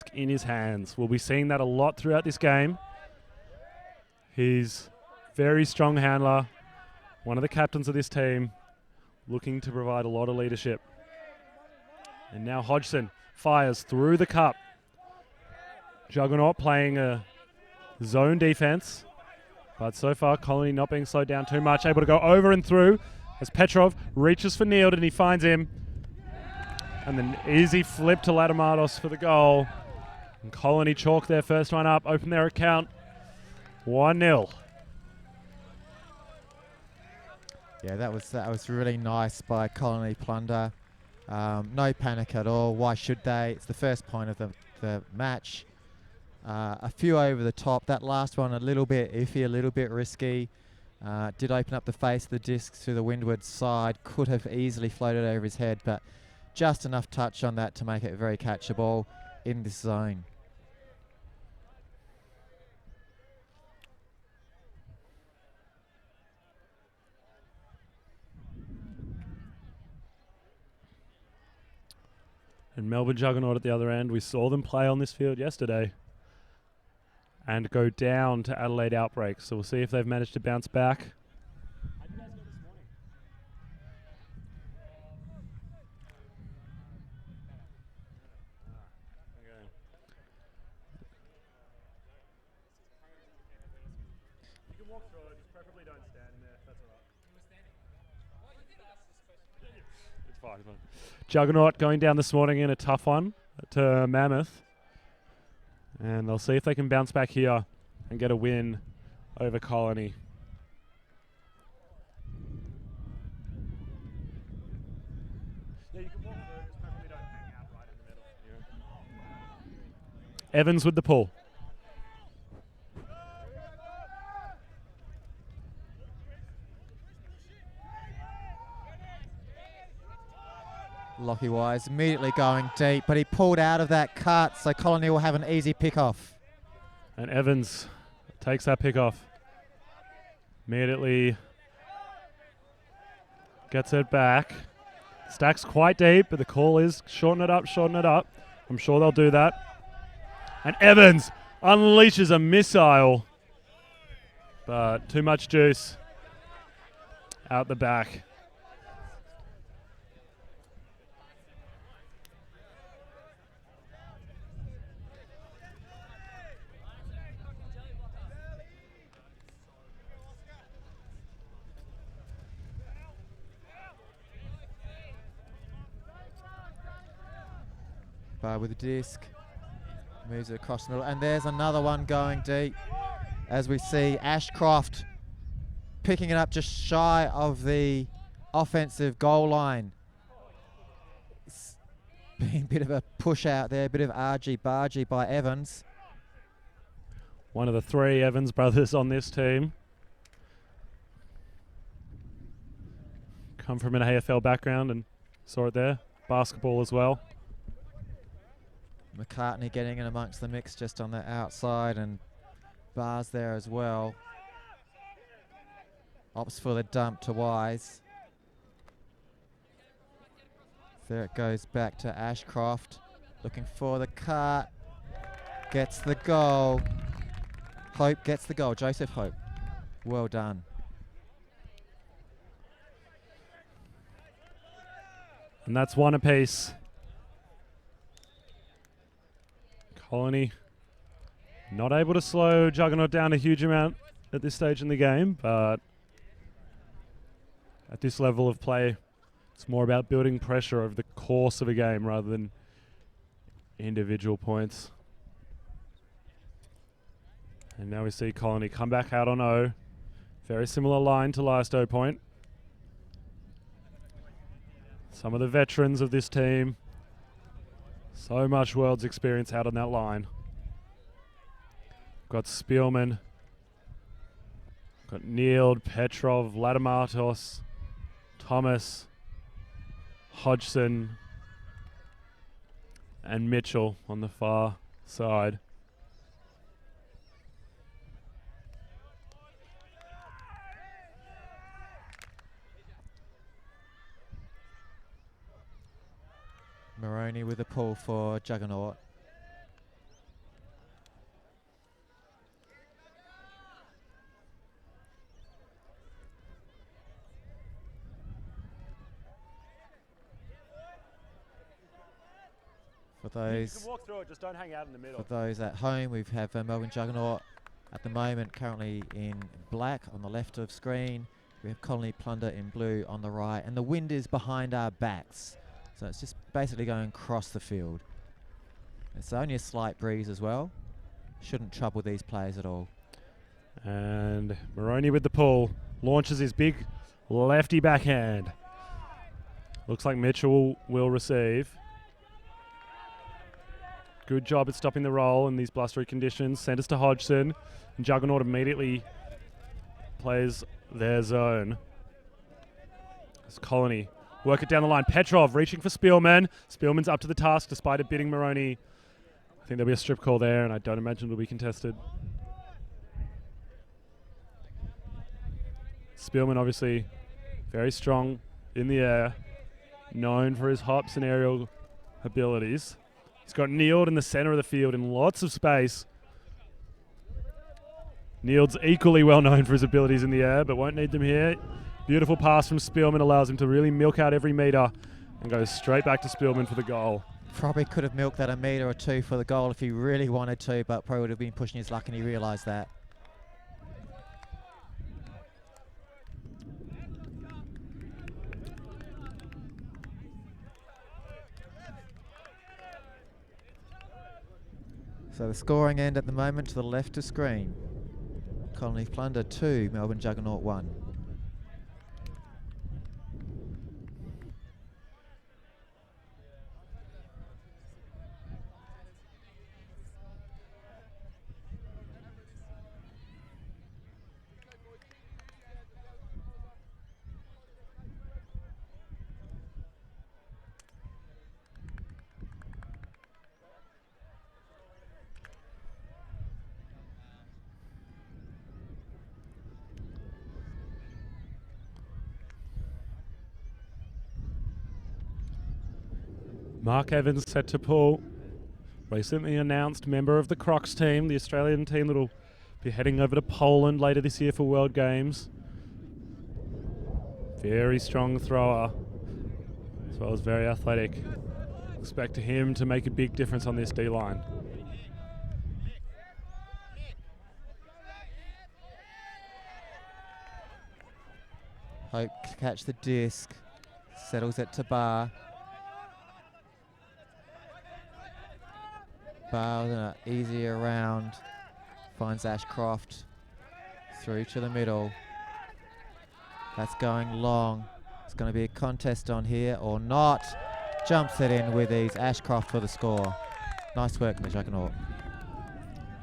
back in his hands. We'll be seeing that a lot throughout this game. He's very strong handler, one of the captains of this team, looking to provide a lot of leadership. And now Hodgson fires through the cup. Juggernaut playing a zone defense, but so far Colony not being slowed down too much, able to go over and through as Petrov reaches for Neald and he finds him. And then easy flip to Latamatos for the goal. And Colony chalk their first one up, open their account 1-0. Yeah, that was really nice by Colony Plunder. No panic at all. Why should they? It's the first point of the match. A few over the top. That last one a little bit iffy, a little bit risky. Did open up the face of the disc to the windward side. Could have easily floated over his head, but just enough touch on that to make it very catchable in this zone. And Melbourne Juggernaut at the other end. We saw them play on this field yesterday and go down to Adelaide Outbreak. So we'll see if they've managed to bounce back. How did you guys go this morning? You can walk through it, just preferably don't stand in there if that's alright. Well, you did ask this question. It's fine, it's fine. Juggernaut going down this morning in a tough one to Mammoth. And they'll see if they can bounce back here and get a win over Colony. Yeah, you can walk through it, just preferably don't hang out right in the middle. Evans with the pull. Lockie Wise immediately going deep, but he pulled out of that cut, so Colony will have an easy pick-off. And Evans takes that pick off. Immediately gets it back. Stacks quite deep, but the call is shorten it up, shorten it up. I'm sure they'll do that. And Evans unleashes a missile, but too much juice out the back. Bar with the disc, moves it across the middle, and there's another one going deep. As we see Ashcroft picking it up just shy of the offensive goal line. It's been a bit of a push out there, a bit of argy-bargy by Evans. One of the three Evans brothers on this team. Come from an AFL background and saw it there. Basketball as well. McCartney getting in amongst the mix just on the outside, and Bars there as well. Opts for the dump to Wise. There it goes back to Ashcroft. Looking for the cut. Gets the goal. Hope gets the goal. Joseph Hope. Well done. And that's one apiece. Colony not able to slow Juggernaut down a huge amount at this stage in the game, but at this level of play, it's more about building pressure over the course of a game rather than individual points. And now we see Colony come back out on O. Very similar line to last O point. Some of the veterans of this team. So much world's experience out on that line. Got Spielman. Got Neald, Petrov, Latamatos, Thomas, Hodgson, and Mitchell on the far side. Maroney with a pull for Juggernaut. For You those can walk through it, just don't hang out in the middle. For those at home, we have Melbourne Juggernaut at the moment currently in black on the left of screen. We have Colony Plunder in blue on the right, and the wind is behind our backs. So it's just basically going across the field. It's only a slight breeze as well. Shouldn't trouble these players at all. And Moroney with the pull. Launches his big lefty backhand. Looks like Mitchell will receive. Good job at stopping the roll in these blustery conditions. Centers to Hodgson. And Juggernaut immediately plays their zone. It's Colony. Work it down the line. Petrov reaching for Spielman. Spielman's up to the task despite it bidding Moroney. I think there'll be a strip call there, and I don't imagine it'll be contested. Spielman obviously very strong in the air. Known for his hops and aerial abilities. He's got Neald in the center of the field in lots of space. Neald's equally well known for his abilities in the air, but won't need them here. Beautiful pass from Spielman allows him to really milk out every meter and goes straight back to Spielman for the goal. Probably could have milked that a metre or two for the goal if he really wanted to, but probably would have been pushing his luck, and he realised that. So the scoring end at the moment to the left of screen. Colony Plunder 2, Melbourne Juggernaut 1. Mark Evans set to pull. Recently announced member of the Crocs team, the Australian team that will be heading over to Poland later this year for World Games. Very strong thrower, as well as very athletic. Expect him to make a big difference on this D-line. Hope to catch the disc. Settles it to Barr. Barr with an easy around. Finds Ashcroft. Through to the middle. That's going long. It's going to be a contest on here or not. Jumps it in with ease. Ashcroft for the score. Nice work, the Juggernaut.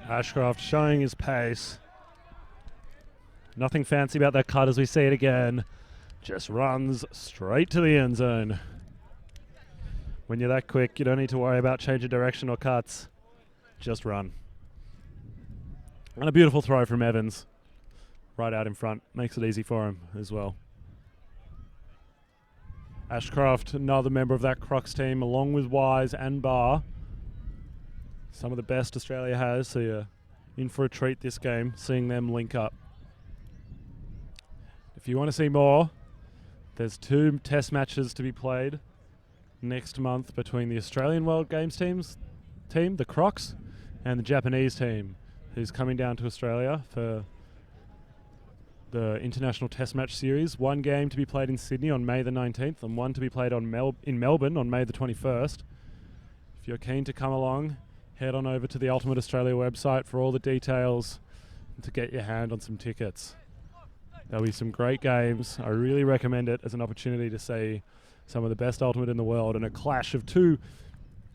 Ashcroft showing his pace. Nothing fancy about that cut as we see it again. Just runs straight to the end zone. When you're that quick, you don't need to worry about changing direction or cuts. Just run. And a beautiful throw from Evans. Right out in front. Makes it easy for him as well. Ashcroft, another member of that Crocs team, along with Wise and Barr. Some of the best Australia has, so you're in for a treat this game, seeing them link up. If you want to see more, there's 2 test matches to be played next month between the Australian World Games team, the Crocs, and the Japanese team, who's coming down to Australia for the International Test Match Series. 1 game to be played in Sydney on May the 19th and 1 to be played in Melbourne on May the 21st. If you're keen to come along, head on over to the Ultimate Australia website for all the details and to get your hand on some tickets. There'll be some great games. I really recommend it as an opportunity to see some of the best Ultimate in the world and a clash of 2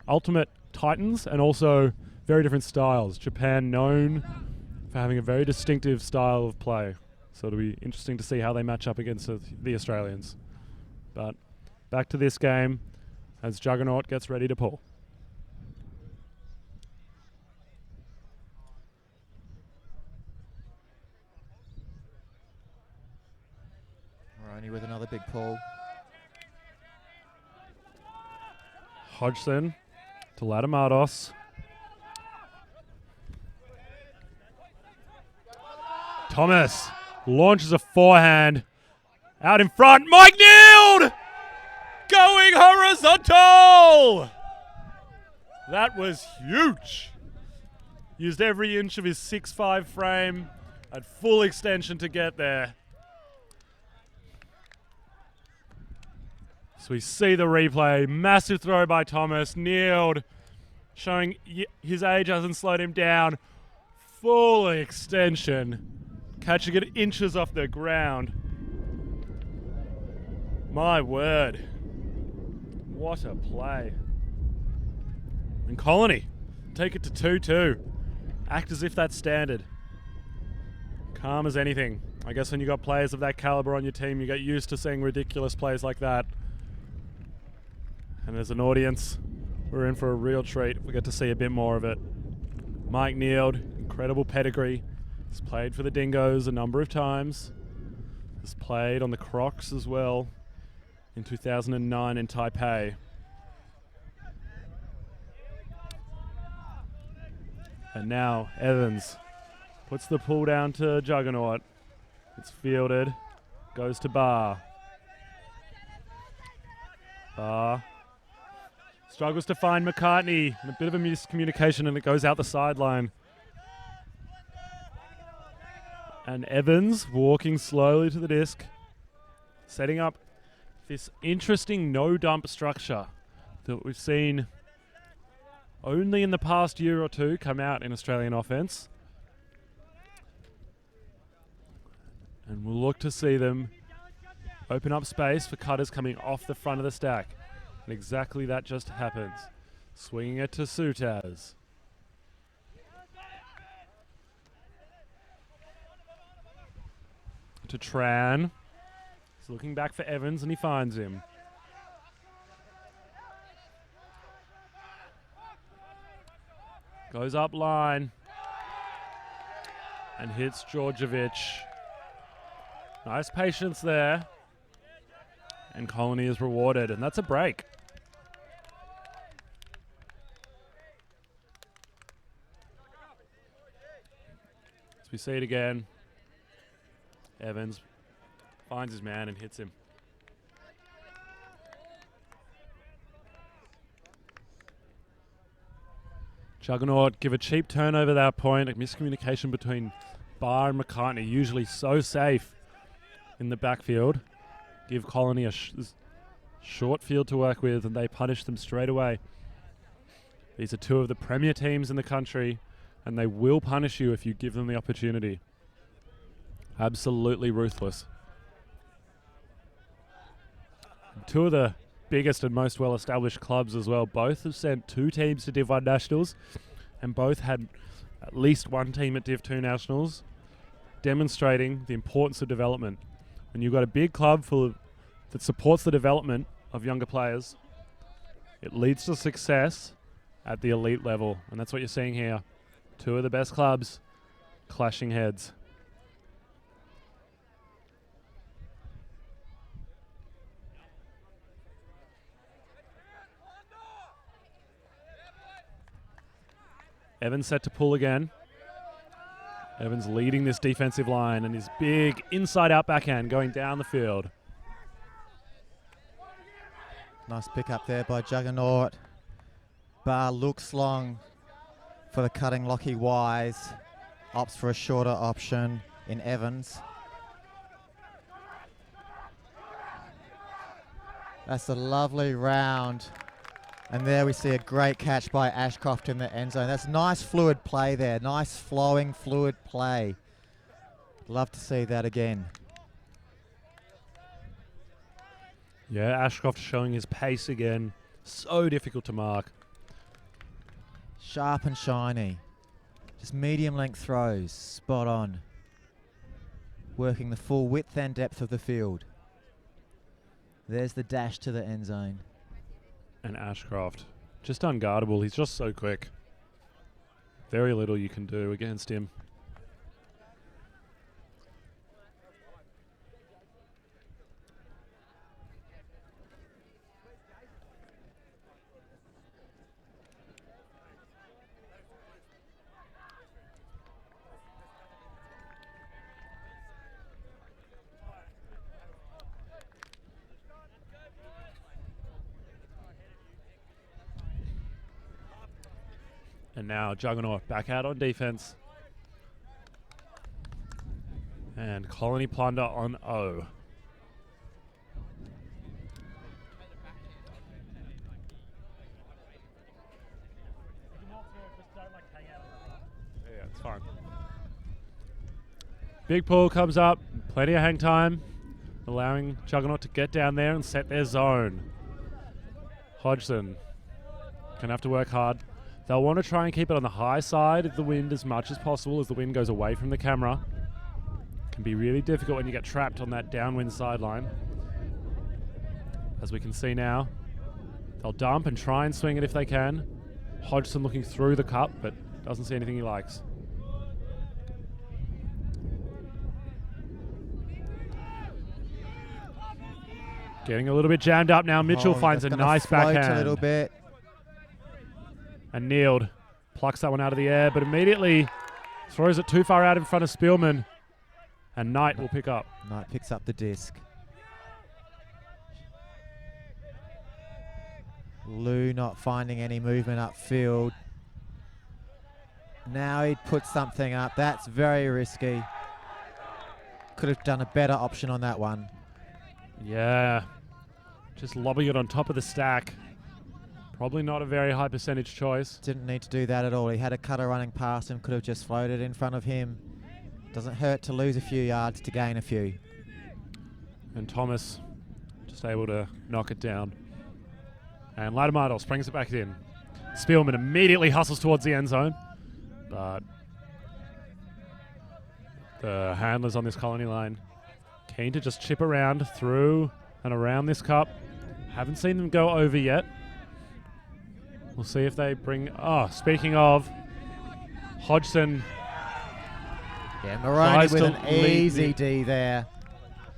Ultimate titans and also very different styles. Japan known for having a very distinctive style of play. So it'll be interesting to see how they match up against the Australians. But back to this game as Juggernaut gets ready to pull. Moroney with another big pull. Hodgson to Latamatos. Thomas launches a forehand out in front. Mike Neald going horizontal. That was huge. Used every inch of his 6'5" frame at full extension to get there. So we see the replay. Massive throw by Thomas. Kneeled, showing his age hasn't slowed him down. Full extension. Catching it inches off the ground. My word. What a play. And Colony take it to 2-2. Act as if that's standard. Calm as anything. I guess when you got players of that caliber on your team, you get used to seeing ridiculous plays like that. And as an audience, we're in for a real treat if we get to see a bit more of it. Mike kneeled, incredible pedigree. He's played for the Dingoes a number of times. He's played on the Crocs as well in 2009 in Taipei. And now Evans puts the pull down to Juggernaut. It's fielded, goes to Barr. Barr struggles to find McCartney. And a bit of a miscommunication and it goes out the sideline. And Evans walking slowly to the disc, setting up this interesting no-dump structure that we've seen only in the past year or two come out in Australian offense. And we'll look to see them open up space for cutters coming off the front of the stack. And exactly that just happens. Swinging it to Sutaz. To Tran. He's looking back for Evans and he finds him. Goes up line. And hits Djordjevic. Nice patience there. And Colony is rewarded, and that's a break. As we see it again, Evans finds his man and hits him. Juggernaut give a cheap turnover at that point, a miscommunication between Barr and McCartney, usually so safe in the backfield. Give Colony a short field to work with and they punish them straight away. These are two of the premier teams in the country and they will punish you if you give them the opportunity. Absolutely ruthless. Two of the biggest and most well-established clubs as well. Both have sent two teams to Div 1 Nationals and both had at least one team at Div 2 Nationals, demonstrating the importance of development. When you've got a big club that supports the development of younger players, it leads to success at the elite level. And that's what you're seeing here. Two of the best clubs clashing heads. Evans set to pull again. Evans leading this defensive line and his big inside-out backhand going down the field. Nice pick up there by Juggernaut. Barr looks long for the cutting Lockie Wise. Opts for a shorter option in Evans. That's a lovely round. And there we see a great catch by Ashcroft in the end zone. That's nice fluid play there. Nice flowing fluid play. Love to see that again. Yeah, Ashcroft showing his pace again. So difficult to mark. Sharp and shiny. Just medium length throws. Spot on. Working the full width and depth of the field. There's the dash to the end zone. And Ashcroft, just unguardable. He's just so quick. Very little you can do against him. And now Juggernaut back out on defense. And Colony Plunder on O. Yeah, it's fine. Big pull comes up. Plenty of hang time. Allowing Juggernaut to get down there and set their zone. Hodgson going to have to work hard. They'll want to try and keep it on the high side of the wind as much as possible as the wind goes away from the camera. Can be really difficult when you get trapped on that downwind sideline. As we can see now, they'll dump and try and swing it if they can. Hodgson looking through the cup, but doesn't see anything he likes. Getting a little bit jammed up now. Mitchell finds a nice backhand. A little bit. And Neild plucks that one out of the air, but immediately throws it too far out in front of Spielman. And Knight will pick up. Knight picks up the disc. Lou not finding any movement upfield. Now he'd put something up. That's very risky. Could have done a better option on that one. Yeah. Just lobbing it on top of the stack. Probably not a very high percentage choice. Didn't need to do that at all. He had a cutter running past him. Could have just floated in front of him. Doesn't hurt to lose a few yards to gain a few. And Thomas just able to knock it down. And Latimardos brings it back in. Spielman immediately hustles towards the end zone. But the handlers on this Colony line keen to just chip around through and around this cup. Haven't seen them go over yet. We'll see if they bring... Oh, speaking of, Hodgson... Yeah, Maroney with an easy D there.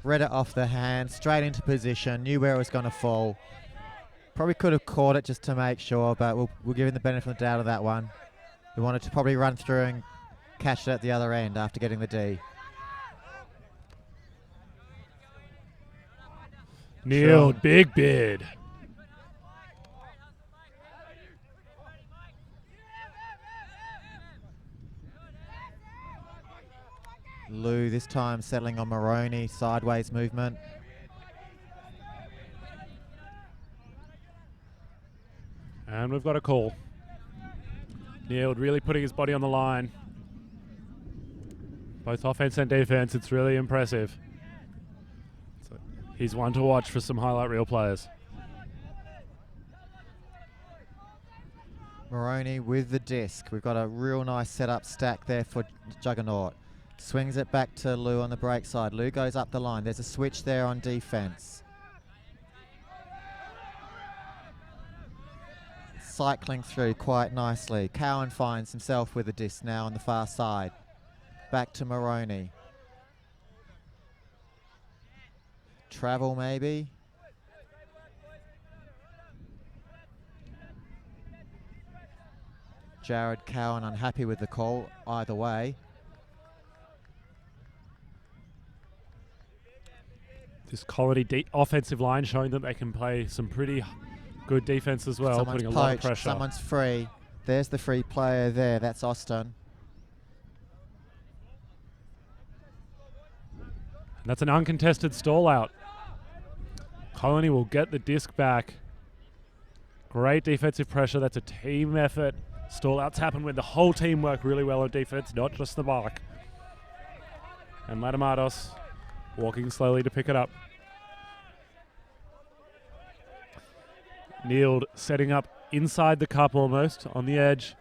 Read it off the hand, straight into position, knew where it was going to fall. Probably could have caught it just to make sure, but we'll give him the benefit of the doubt of that one. We wanted to probably run through and catch it at the other end after getting the D. Neild, big bid. Lou this time settling on Maroney, sideways movement. And we've got a call. Neild really putting his body on the line. Both offense and defense, it's really impressive. So he's one to watch for some highlight reel players. Maroney with the disc. We've got a real nice setup stack there for Juggernaut. Swings it back to Lou on the break side. Lou goes up the line. There's a switch there on defense. Cycling through quite nicely. Cowan finds himself with a disc now on the far side. Back to Maroney. Travel maybe. Jared Cowan unhappy with the call either way. This Colony offensive line showing that they can play some pretty good defense as well, Someone's putting a lot of pressure. Someone's free. There's the free player there. That's Austin. And that's an uncontested stall out. Colony will get the disc back. Great defensive pressure. That's a team effort. Stall outs happen when the whole team work really well on defense, not just the mark. And Latimardos walking slowly to pick it up. Neild setting up inside the cup almost, on the edge.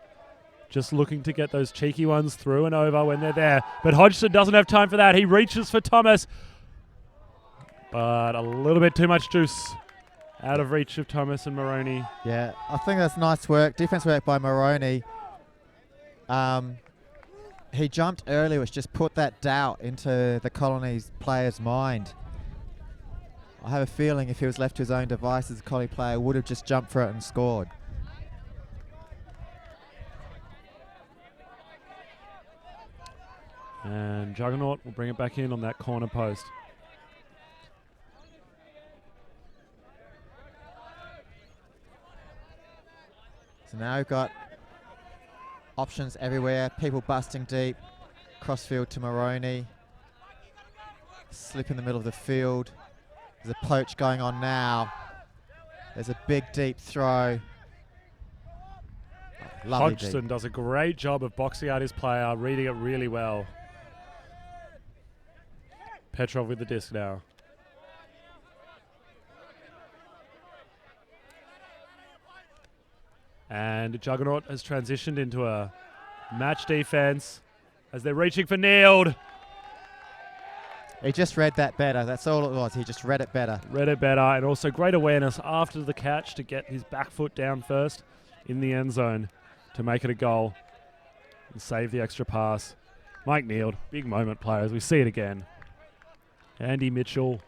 Just looking to get those cheeky ones through and over when they're there. But Hodgson doesn't have time for that. He reaches for Thomas. But a little bit too much juice out of reach of Thomas and Maroney. Yeah, I think that's nice work. Defense work by Maroney. He jumped early, which just put that doubt into the Colony's player's mind. I have a feeling if he was left to his own devices, the Colony player would have just jumped for it and scored. And Juggernaut will bring it back in on that corner post. So now we've got Options everywhere. People busting deep. Crossfield to Moroney. Slip in the middle of the field. There's a poach going on now. There's a big deep throw. Lovely Hodgson deep. does a great job of boxing out his player, reading it really well. Petrov with the disc now. And Juggernaut has transitioned into a match defense as they're reaching for Neild. He just read that better. That's all it was. He just read it better. Read it better, and also great awareness after the catch to get his back foot down first in the end zone to make it a goal and save the extra pass. Mike Neild, big moment player as we see it again. Andy Mitchell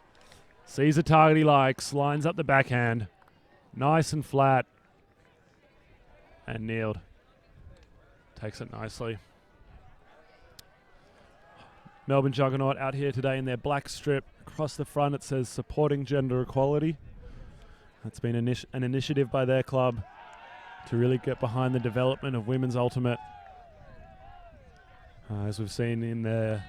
sees a target he likes, lines up the backhand. Nice and flat. And Neild takes it nicely. Melbourne Juggernaut out here today in their black strip. Across the front it says supporting gender equality. That's been an initiative by their club to really get behind the development of women's ultimate. As we've seen in their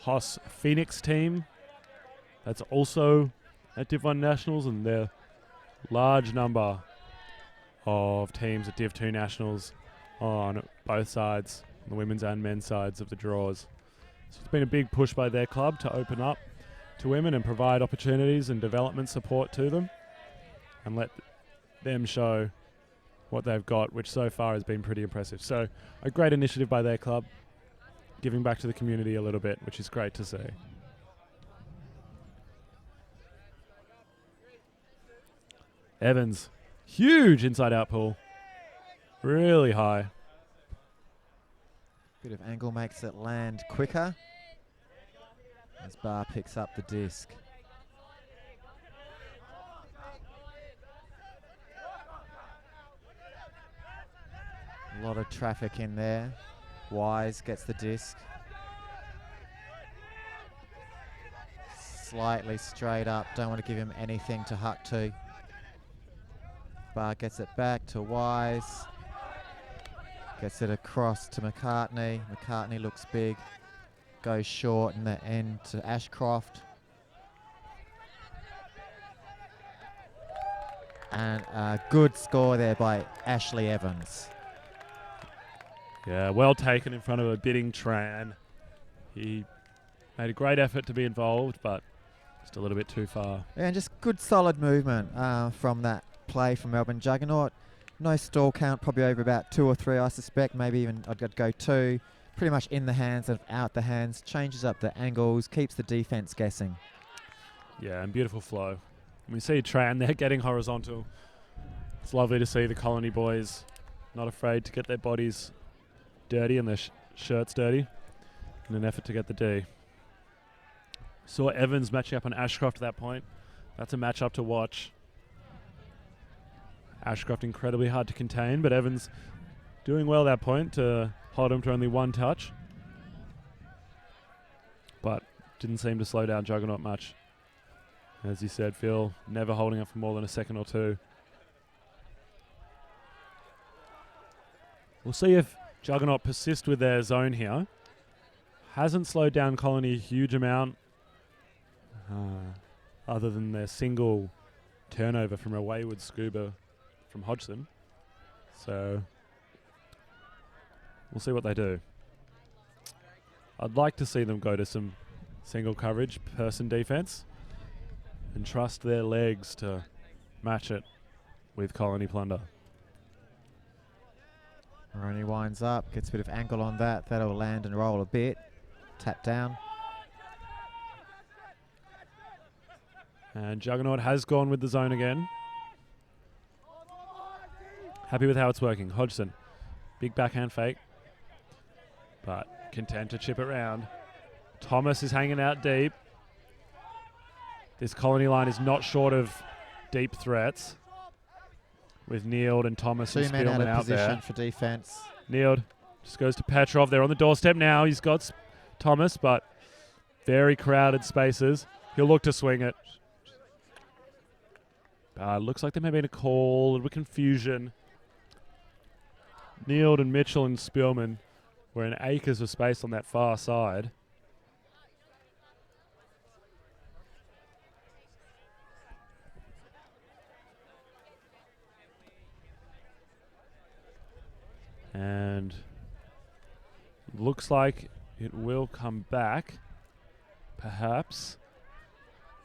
Hoss Phoenix team. That's also at Div 1 Nationals, and their large number of teams at Div 2 Nationals on both sides, the women's and men's sides of the draws. So it's been a big push by their club to open up to women and provide opportunities and development support to them and let them show what they've got, which so far has been pretty impressive. So a great initiative by their club, giving back to the community a little bit, which is great to see. Evans, huge inside out pull, really high. Bit of angle makes it land quicker as Barr picks up the disc. A lot of traffic in there. Wise gets the disc. Slightly straight up, don't want to give him anything to huck to. Barr gets it back to Wise. Gets it across to McCartney. McCartney looks big. Goes short in the end to Ashcroft. And a good score there by Ashley Evans. Yeah, well taken in front of a bidding Tran. He made a great effort to be involved, but just a little bit too far. Yeah, and just good solid movement from that play from Melbourne Juggernaut. No stall count, probably over about 2 or 3, I suspect. Maybe even I'd go 2. Pretty much in the hands and out the hands. Changes up the angles, keeps the defense guessing. Yeah, and beautiful flow. We see Tran there getting horizontal. It's lovely to see the Colony boys not afraid to get their bodies dirty and their shirts dirty in an effort to get the D. Saw Evans matching up on Ashcroft at that point. That's a matchup to watch. Ashcroft incredibly hard to contain, but Evans doing well at that point to hold him to only 1 touch. But didn't seem to slow down Juggernaut much. As you said, Phil, never holding up for more than a second or 2. We'll see if Juggernaut persist with their zone here. Hasn't slowed down Colony a huge amount, other than their single turnover from a wayward scuba from Hodgson. So we'll see what they do. I'd like to see them go to some single coverage person defense and trust their legs to match it with Colony Plunder. Maroney winds up, gets a bit of angle on that. That'll land and roll a bit. Tap down. And Juggernaut has gone with the zone again. Happy with how it's working. Hodgson, big backhand fake, but content to chip it round. Thomas is hanging out deep. This Colony line is not short of deep threats, with Neild and Thomas and 2 men out Spielman of out position there. for defense. Neild just goes to Petrov. They're on the doorstep now. He's got Thomas, but very crowded spaces. He'll look to swing it. Looks like there may have been a call, a little bit of confusion. Neild and Mitchell and Spielman were in acres of space on that far side. And looks like it will come back, perhaps.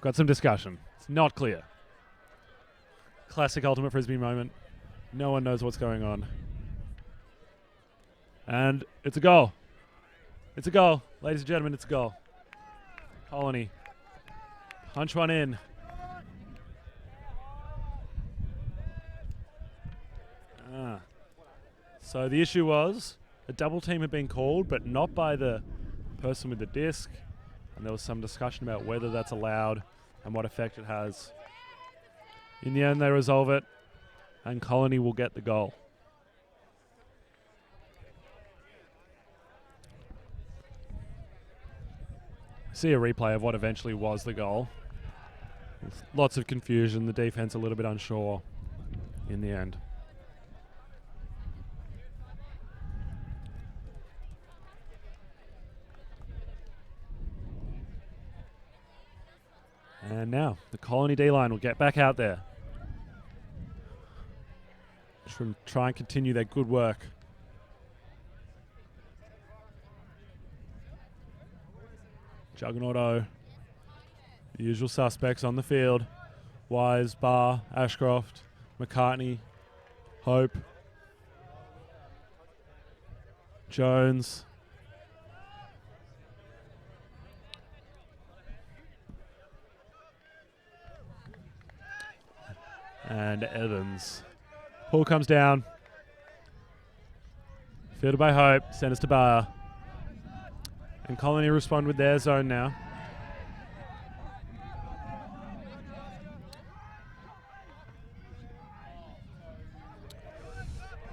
Got some discussion. It's not clear. Classic ultimate frisbee moment. No one knows what's going on. And it's a goal. It's a goal. Ladies and gentlemen, it's a goal. Colony. Punch one in. So the issue was a double team had been called, but not by the person with the disc. And there was some discussion about whether that's allowed and what effect it has. In the end, they resolve it, and Colony will get the goal. See a replay of what eventually was the goal. Lots of confusion, the defense a little bit unsure in the end. And now the Colony D-line will get back out there. Try and continue their good work. Juggernaut, the usual suspects on the field. Wise, Barr, Ashcroft, McCartney, Hope, Jones. And Evans. Pull comes down. Fielded by Hope. Centers to Barr. And Colony respond with their zone now.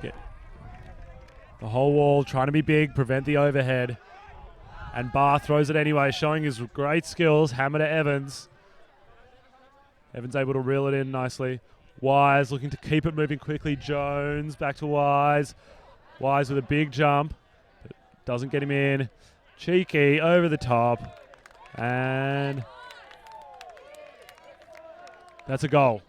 Get the whole wall, trying to be big, prevent the overhead. And Barr throws it anyway, showing his great skills. Hammer to Evans. Evans able to reel it in nicely. Wise looking to keep it moving quickly. Jones back to Wise. Wise with a big jump. But doesn't get him in. Cheeky over the top. And that's a goal.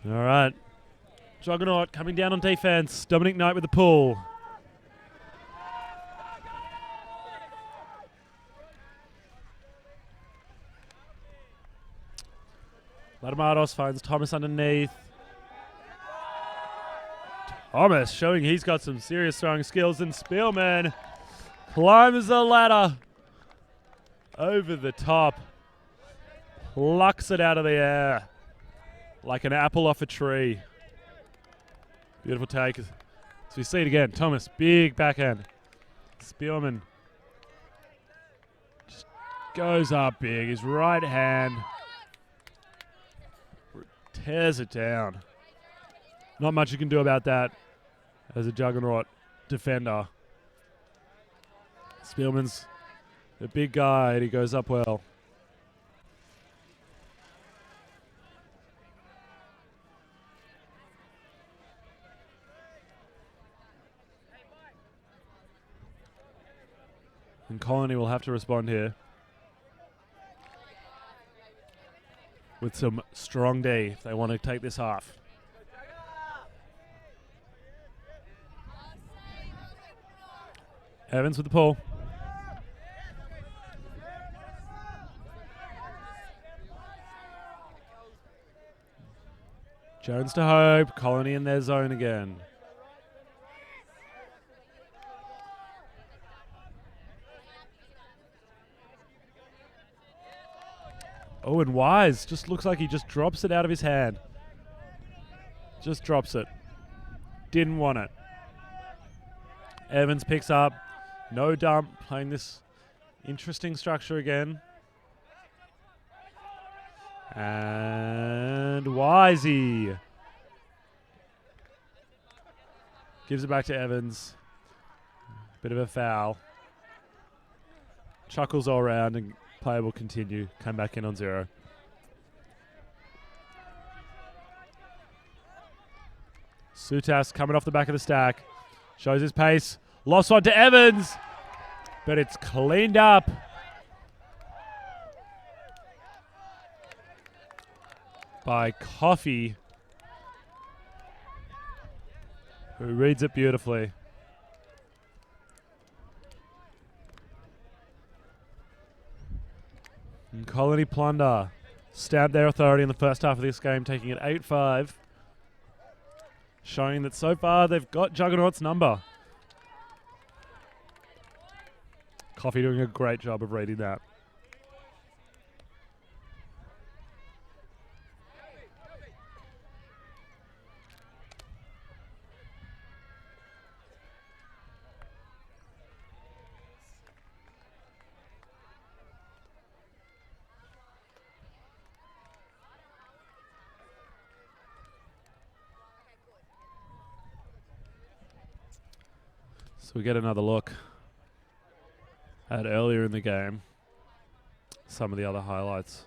All right. Juggernaut coming down on defense. Dominic Knight with the pull. Latamatos finds Thomas underneath. Thomas showing he's got some serious throwing skills, and Spielman climbs the ladder over the top. Plucks it out of the air like an apple off a tree. Beautiful take. So we see it again. Thomas, big backhand. Spielman just goes up big. His right hand tears it down. Not much you can do about that as a Juggernaut defender. Spielman's a big guy and he goes up well. And Colony will have to respond here with some strong D if they want to take this half. Evans with the pull. Jones to Hope. Colony in their zone again. Oh, and Wise just looks like he just drops it out of his hand. Just drops it. Didn't want it. Evans picks up. No dump. Playing this interesting structure again. And Wisey gives it back to Evans. Bit of a foul. Chuckles all around and player will continue. Come back in on 0. Sutas coming off the back of the stack. Shows his pace. Lost one to Evans. But it's cleaned up. By Coffee, who reads it beautifully. And Colony Plunder stabbed their authority in the first half of this game, taking it 8-5. Showing that so far they've got Juggernaut's number. Coffee doing a great job of reading that. So we get another look at earlier in the game, some of the other highlights.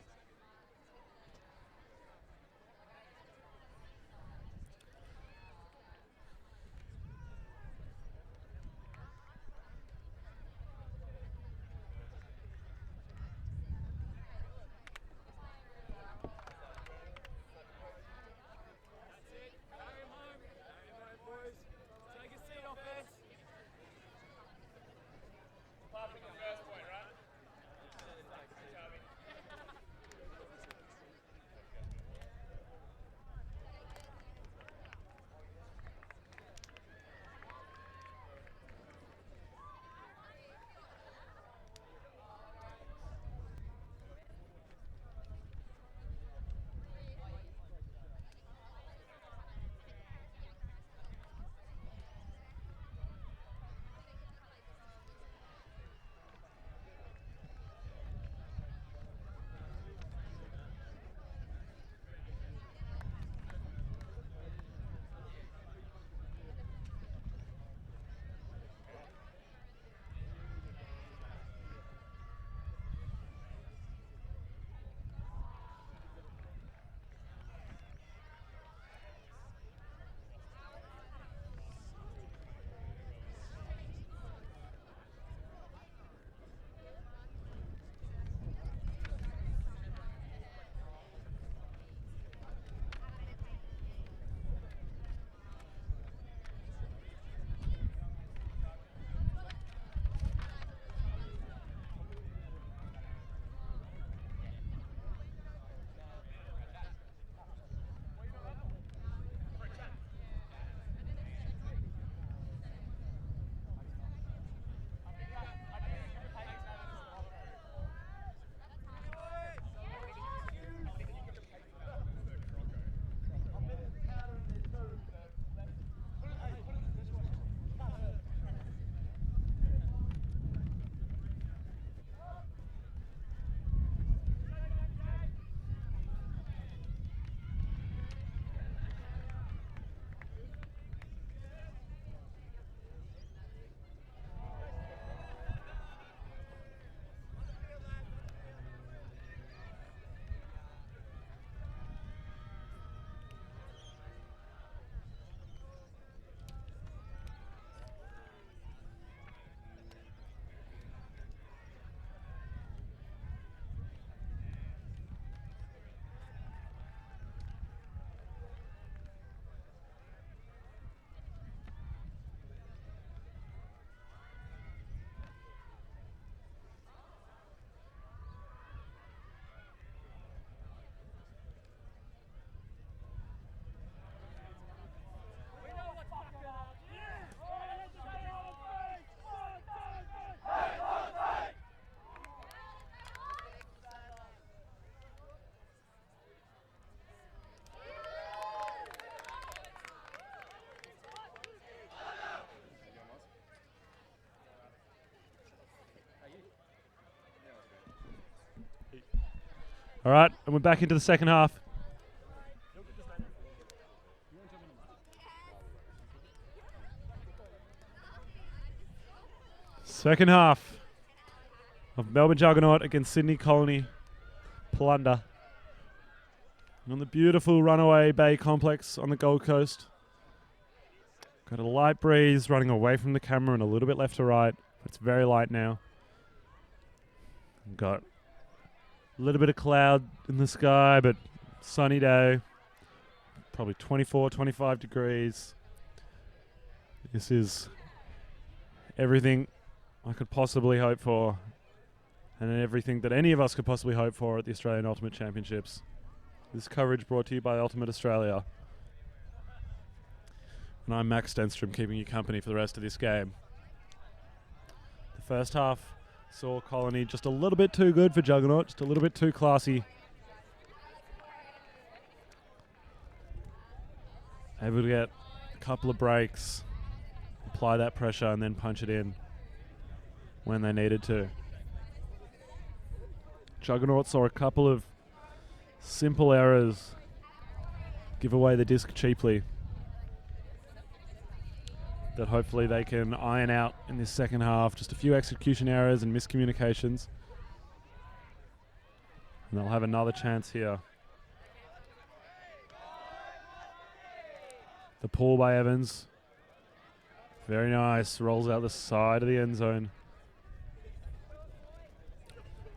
All right, and we're back into the second half. Second half of Melbourne Juggernaut against Sydney Colony Plunder. On the beautiful Runaway Bay complex on the Gold Coast. Got a light breeze running away from the camera and a little bit left to right. It's very light now. Got a little bit of cloud in the sky, but sunny day. Probably 24, 25 degrees. This is everything I could possibly hope for, and everything that any of us could possibly hope for at the Australian Ultimate Championships. This coverage brought to you by Ultimate Australia. And I'm Max Stenstrom, keeping you company for the rest of this game. The first half saw Colony just a little bit too good for Juggernaut, just a little bit too classy. Able to get a couple of breaks, apply that pressure, and then punch it in when they needed to. Juggernaut saw a couple of simple errors give away the disc cheaply that hopefully they can iron out in this second half. Just a few execution errors and miscommunications, and they'll have another chance here. The pull by Evans, very nice, rolls out the side of the end zone.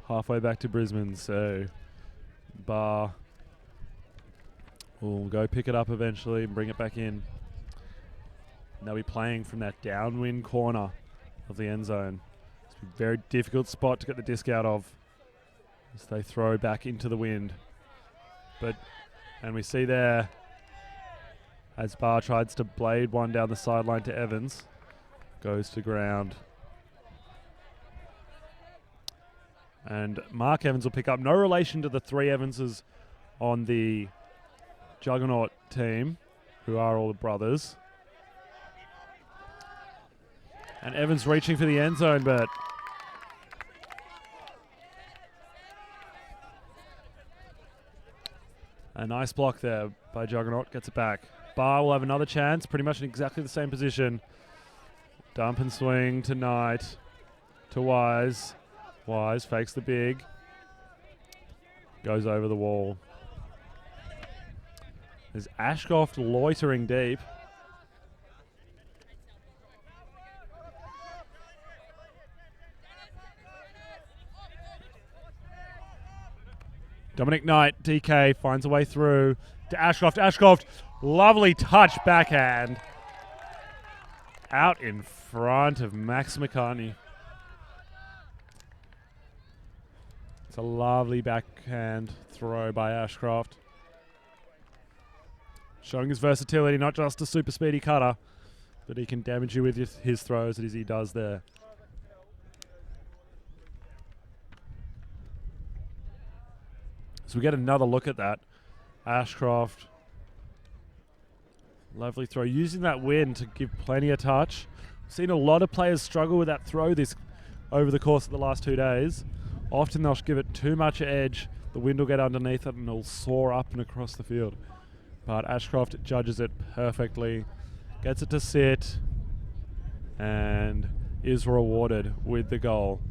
Halfway back to Brisbane, so Bar will go pick it up eventually and bring it back in. And they'll be playing from that downwind corner of the end zone. It's a very difficult spot to get the disc out of as they throw back into the wind. And we see there, as Bar tries to blade one down the sideline to Evans, goes to ground. And Mark Evans will pick up. No relation to the three Evanses on the Juggernaut team, who are all the brothers. And Evans reaching for the end zone, but a nice block there by Juggernaut. Gets it back. Bar will have another chance, pretty much in exactly the same position. Dump and swing to Knight, to Wise. Wise fakes the big, goes over the wall. There's Ashcroft loitering deep. Dominic Knight, DK, finds a way through to Ashcroft. Ashcroft, lovely touch backhand. Out in front of Max McCartney. It's a lovely backhand throw by Ashcroft. Showing his versatility, not just a super speedy cutter, but he can damage you with his throws as he does there. So we get another look at that. Ashcroft, lovely throw, using that wind to give plenty of touch. We've seen a lot of players struggle with that throw over the course of the last 2 days. Often they'll give it too much edge, the wind will get underneath it and it'll soar up and across the field. But Ashcroft judges it perfectly, gets it to sit, and is rewarded with the goal.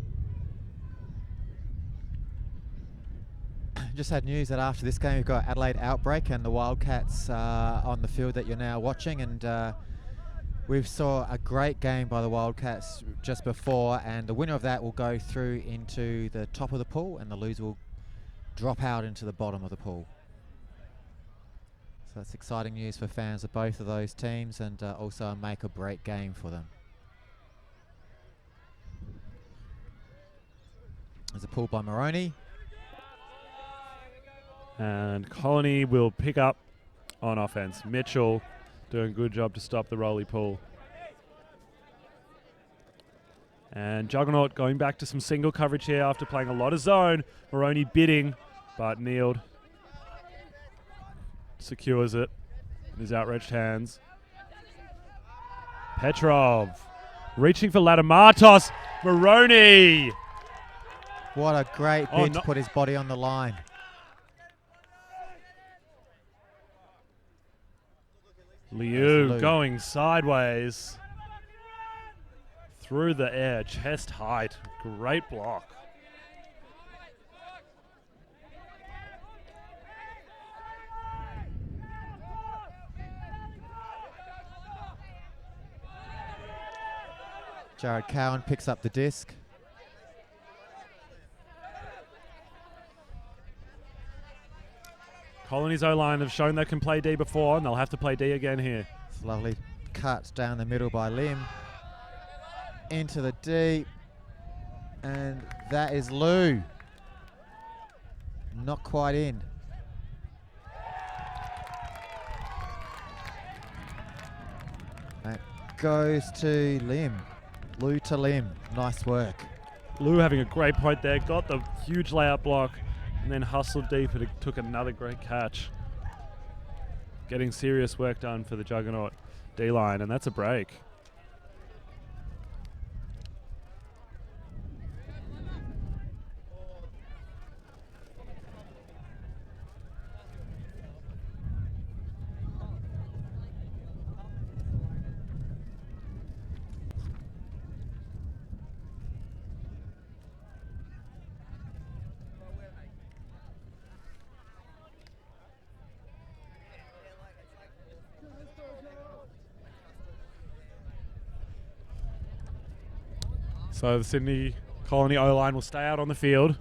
Just had news that after this game we've got Adelaide Outbreak and the Wildcats on the field that you're now watching, and we saw a great game by the Wildcats just before, and the winner of that will go through into the top of the pool and the loser will drop out into the bottom of the pool. So that's exciting news for fans of both of those teams, and also a make or break game for them. There's a pull by Moroney. And Colony will pick up on offense. Mitchell doing a good job to stop the rolly pull. And Juggernaut going back to some single coverage here after playing a lot of zone. Moroney bidding, but Neild secures it in his outstretched hands. Petrov reaching for Ladamatos. Moroney! What a great bid to put his body on the line. Liu going sideways through the air, chest height. Great block. Jared Cowan picks up the disc. Colony's O-line have shown they can play D before, and they'll have to play D again here. It's lovely cut down the middle by Lim. Into the D. And that is Lou. Not quite in. That goes to Lim. Lou to Lim. Nice work. Lou having a great point there. Got the huge layup block and then hustled deep and it took another great catch. Getting serious work done for the Juggernaut D-line, and that's a break. So the Sydney Colony O-line will stay out on the field,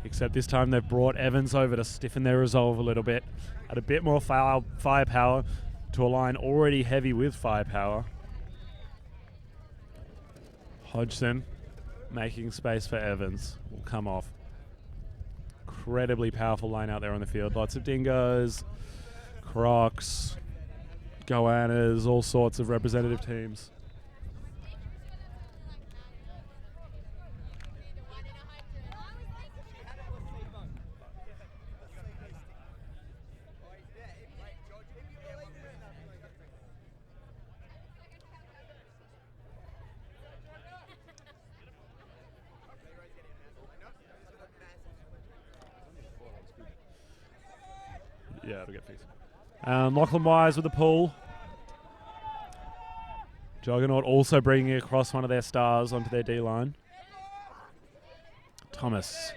except this time they've brought Evans over to stiffen their resolve a little bit, add a bit more firepower to a line already heavy with firepower. Hodgson making space for Evans will come off. Incredibly powerful line out there on the field. Lots of dingoes, crocs, goannas, all sorts of representative teams. Yeah, it'll get fixed. Lachlan Wise with the pull. Juggernaut also bringing across one of their stars onto their D-line. Thomas.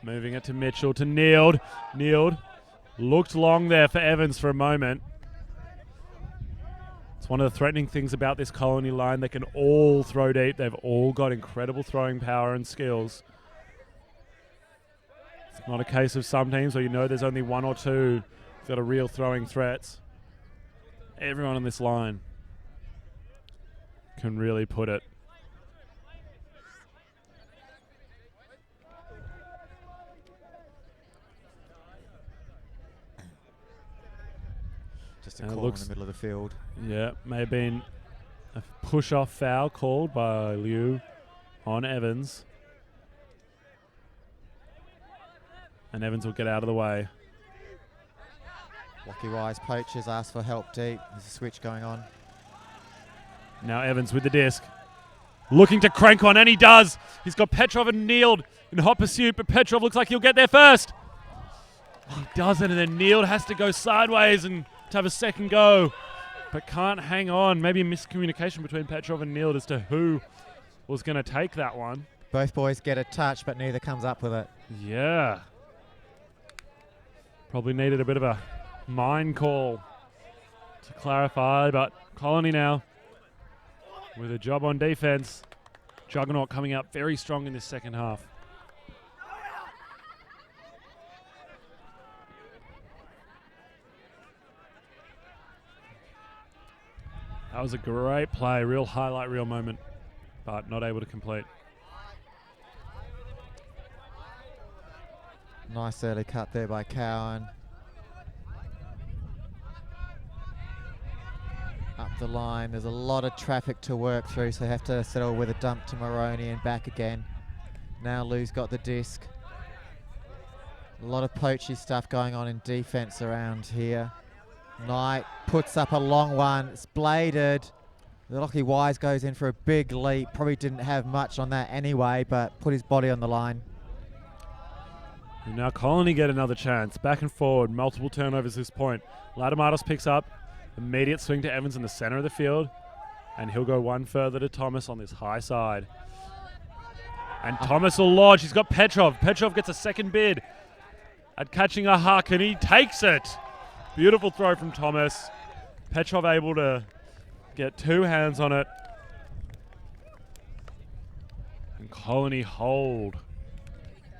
Moving it to Mitchell, to Neild. Neild looked long there for Evans for a moment. It's one of the threatening things about this Colony line. They can all throw deep. They've all got incredible throwing power and skills. It's not a case of some teams where you know there's only one or two that are real throwing threats. Everyone on this line can really put it. Just a call in the middle of the field. Yeah, may have been a push-off foul called by Liu on Evans. And Evans will get out of the way. Lucky Wise poachers ask for help deep. There's a switch going on. Now Evans with the disc. Looking to crank on, and he does. He's got Petrov and Neild in hot pursuit, but Petrov looks like he'll get there first. He doesn't, and then Neild has to go sideways and to have a second go, but can't hang on. Maybe a miscommunication between Petrov and Neild as to who was going to take that one. Both boys get a touch, but neither comes up with it. Yeah. Probably needed a bit of a mind call to clarify, but Colony now with a job on defense. Juggernaut coming out very strong in this second half. That was a great play, real highlight, real moment, but not able to complete. Nice early cut there by Cowan. Up the line, there's a lot of traffic to work through, so they have to settle with a dump to Maroney and back again. Now Lou's got the disc. A lot of poachy stuff going on in defense around here. Knight puts up a long one, it's bladed. The Lucky Wise goes in for a big leap, probably didn't have much on that anyway, but put his body on the line. And now Colony get another chance. Back and forward, multiple turnovers this point. Latamatos picks up, immediate swing to Evans in the center of the field, and he'll go one further to Thomas on this high side. And Thomas will lodge. He's got Petrov. Petrov gets a second bid at catching a huck, and he takes it. Beautiful throw from Thomas. Petrov able to get two hands on it. And Colony hold.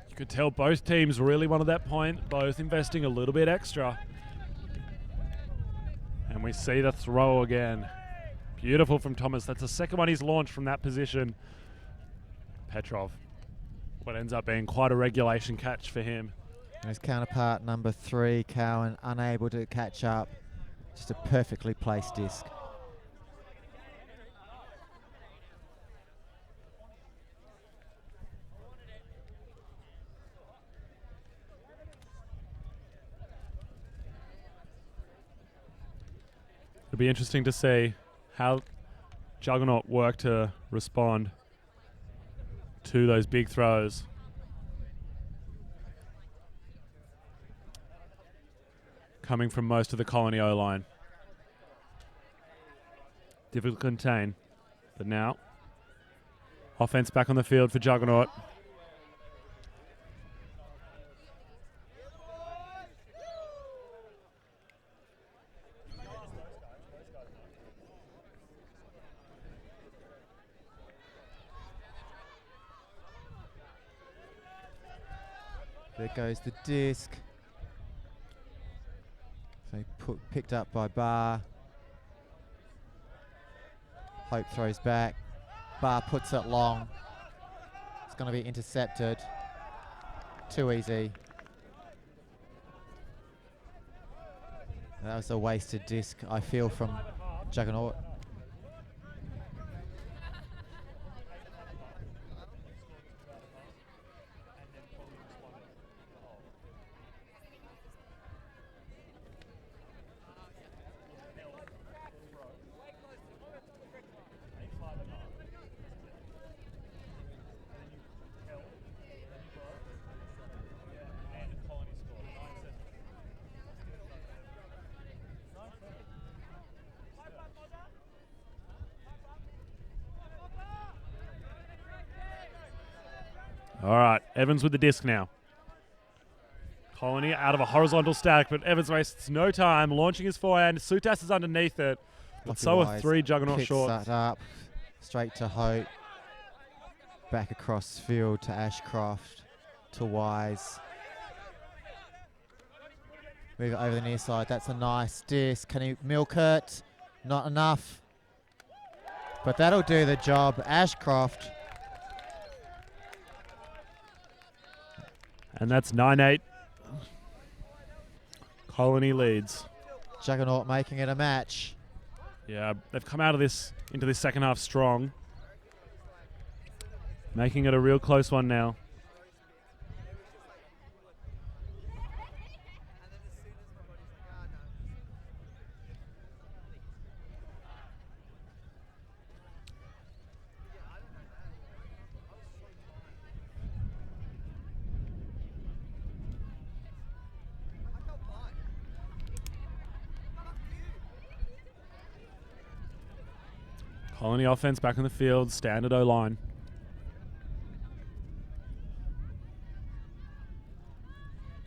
You could tell both teams really wanted that point, both investing a little bit extra. And we see the throw again. Beautiful from Thomas. That's the second one he's launched from that position. Petrov. What ends up being quite a regulation catch for him. And his counterpart, number 3, Cowan, unable to catch up. Just a perfectly placed disc. It'll be interesting to see how Juggernaut work to respond to those big throws. Coming from most of the Colony O-line. Difficult to contain. But now, offense back on the field for Juggernaut. There goes the disc. So picked up by Barr. Hope throws back. Barr puts it long. It's going to be intercepted. Too easy. That was a wasted disc, I feel, from Juggernaut. All right, Evans with the disc now. Colony out of a horizontal stack, but Evans wastes no time, launching his forehand. Sutas is underneath it, but so are 3 Juggernaut shorts. Picks that up, straight to Hope. Back across field to Ashcroft, to Wise. Move it over the near side. That's a nice disc. Can he milk it? Not enough. But that'll do the job. Ashcroft. And that's 9-8. Colony leads. Juggernaut making it a match. Yeah, they've come out of this into this second half strong. Making it a real close one now. Colony offense back on the field, standard O-line.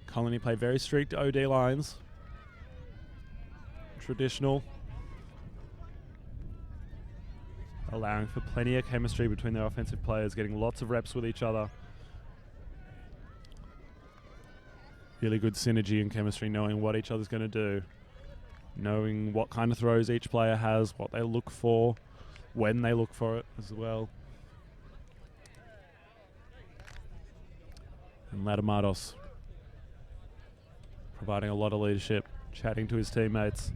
Colony play very strict OD lines. Traditional. Allowing for plenty of chemistry between their offensive players, getting lots of reps with each other. Really good synergy and chemistry, knowing what each other's going to do. Knowing what kind of throws each player has, what they look for, when they look for it as well. And Latamatos providing a lot of leadership, chatting to his teammates.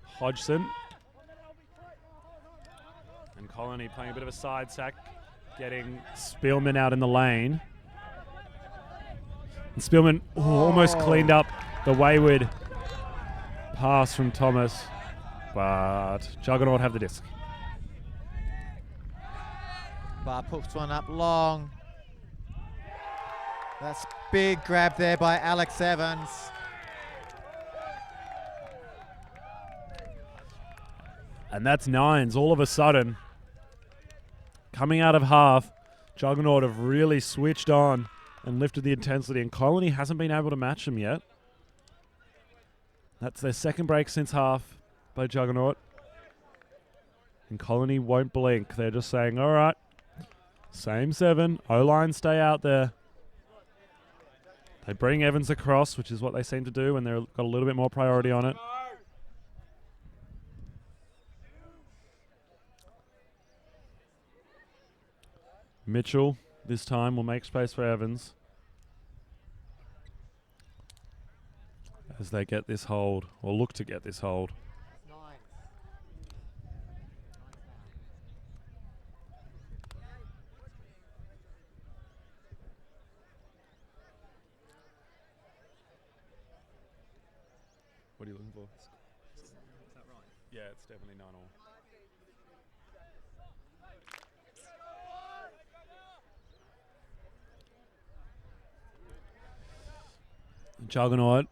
Hodgson. And Colony playing a bit of a side sack, getting Spielman out in the lane. And Spielman almost cleaned up the wayward pass from Thomas. but Juggernaut have the disc. Bar puts one up long. That's big grab there by Alex Evans. And that's nines all of a sudden. Coming out of half, Juggernaut have really switched on and lifted the intensity, and Colony hasn't been able to match them yet. That's their second break since half by Juggernaut. And Colony won't blink. They're just saying, all right, same 7. O-line stay out there. They bring Evans across, which is what they seem to do when they've got a little bit more priority on it. Mitchell this time will make space for Evans as they get this hold, or look to get this hold. What are you looking for? Is that right? Yeah, it's definitely 9-all. Juggernaut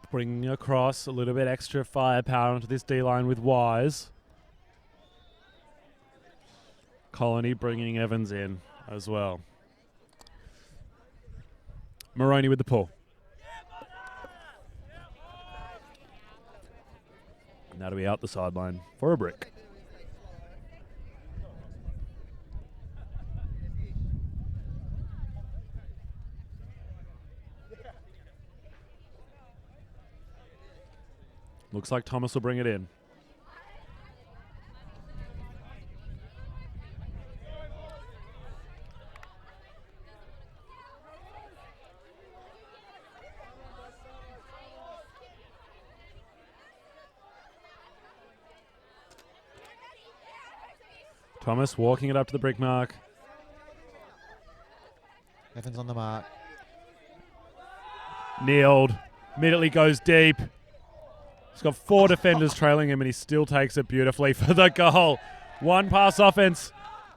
bringing across a little bit extra firepower into this D-line with Wise. Colony bringing Evans in as well. Maroney with the pull. And that'll be out the sideline for a brick. Looks like Thomas will bring it in. Thomas walking it up to the brick mark. Evans on the mark. Kneeled. Immediately goes deep. He's got 4 defenders trailing him, and he still takes it beautifully for the goal. 1 pass offense.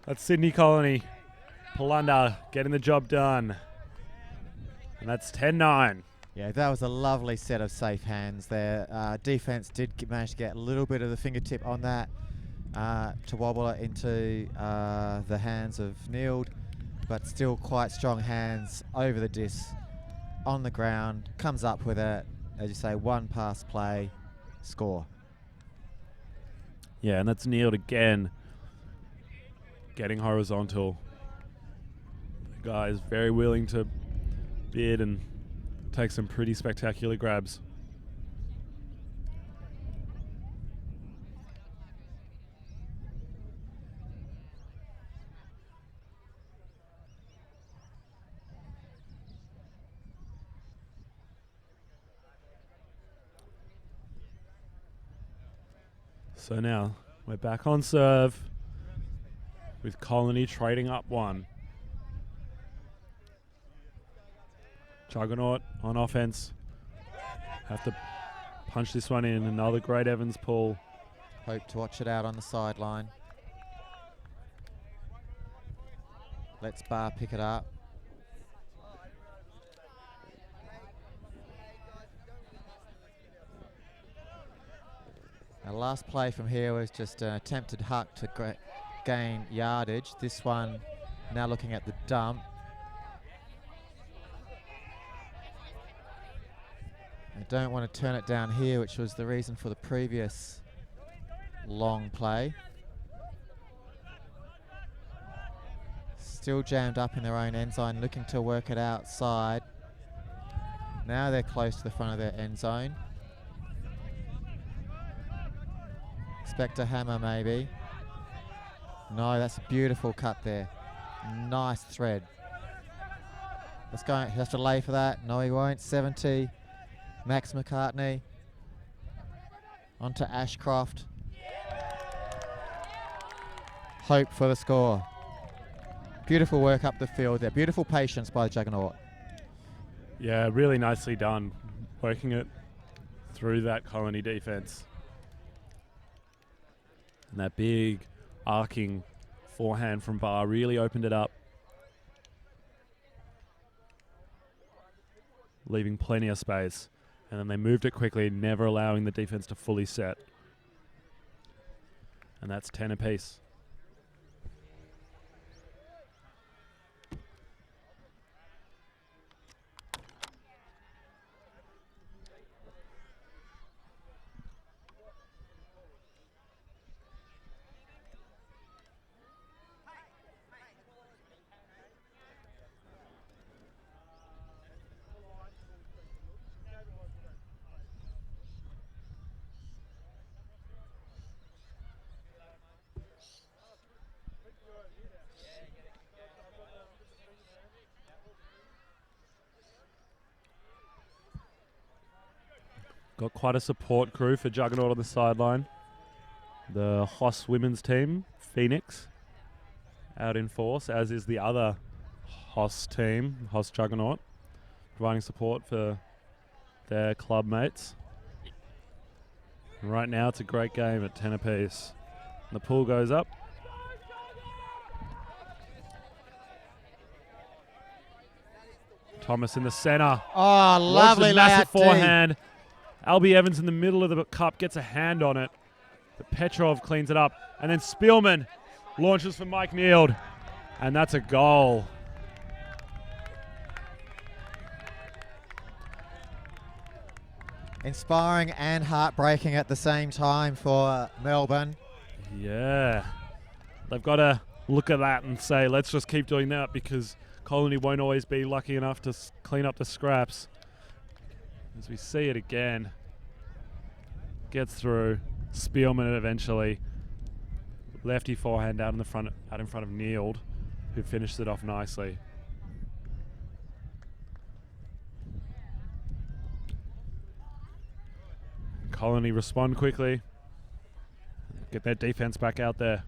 That's Sydney Colony. Plunder getting the job done. And that's 10-9. Yeah, that was a lovely set of safe hands there. Defense did manage to get a little bit of the fingertip on that to wobble it into the hands of Neild, but still quite strong hands over the disc on the ground. Comes up with it, as you say, 1 pass play, score. Yeah, and that's Neild again. Getting horizontal. The guy is very willing to bid and take some pretty spectacular grabs. So now we're back on serve with Colony trading up 1. Juggernaut on offense. Have to punch this one in. Another great Evans pull. Hope to watch it out on the sideline. Let's Bar pick it up. Our last play from here was just an attempted huck to gain yardage. This one now looking at the dump. I don't want to turn it down here, which was the reason for the previous long play. Still jammed up in their own end zone, looking to work it outside. Now they're close to the front of their end zone. Expect a hammer maybe. No, that's a beautiful cut there. Nice thread. Let's go. He has to lay for that. No, he won't. 70. Max McCartney. Onto Ashcroft. Hope for the score. Beautiful work up the field there. Beautiful patience by the Juggernaut. Yeah, really nicely done. Working it through that Colony defense. And that big arcing forehand from Barr really opened it up, leaving plenty of space. And then they moved it quickly, never allowing the defense to fully set. And that's 10 apiece. Got quite a support crew for Juggernaut on the sideline. The Hoss women's team, Phoenix, out in force, as is the other Hoss team, Hoss Juggernaut, providing support for their club mates. And right now it's a great game at 10 apiece. And the pool goes up. Thomas in the center. Oh, lovely massive layout forehand. Albie Evans in the middle of the cup gets a hand on it. But Petrov cleans it up. And then Spielman launches for Mike Neild. And that's a goal. Inspiring and heartbreaking at the same time for Melbourne. Yeah. They've got to look at that and say, let's just keep doing that, because Colony won't always be lucky enough to clean up the scraps. As we see it again. Gets through. Spielman eventually. Lefty forehand out in front of Neild, who finished it off nicely. Colony respond quickly. Get their defense back out there.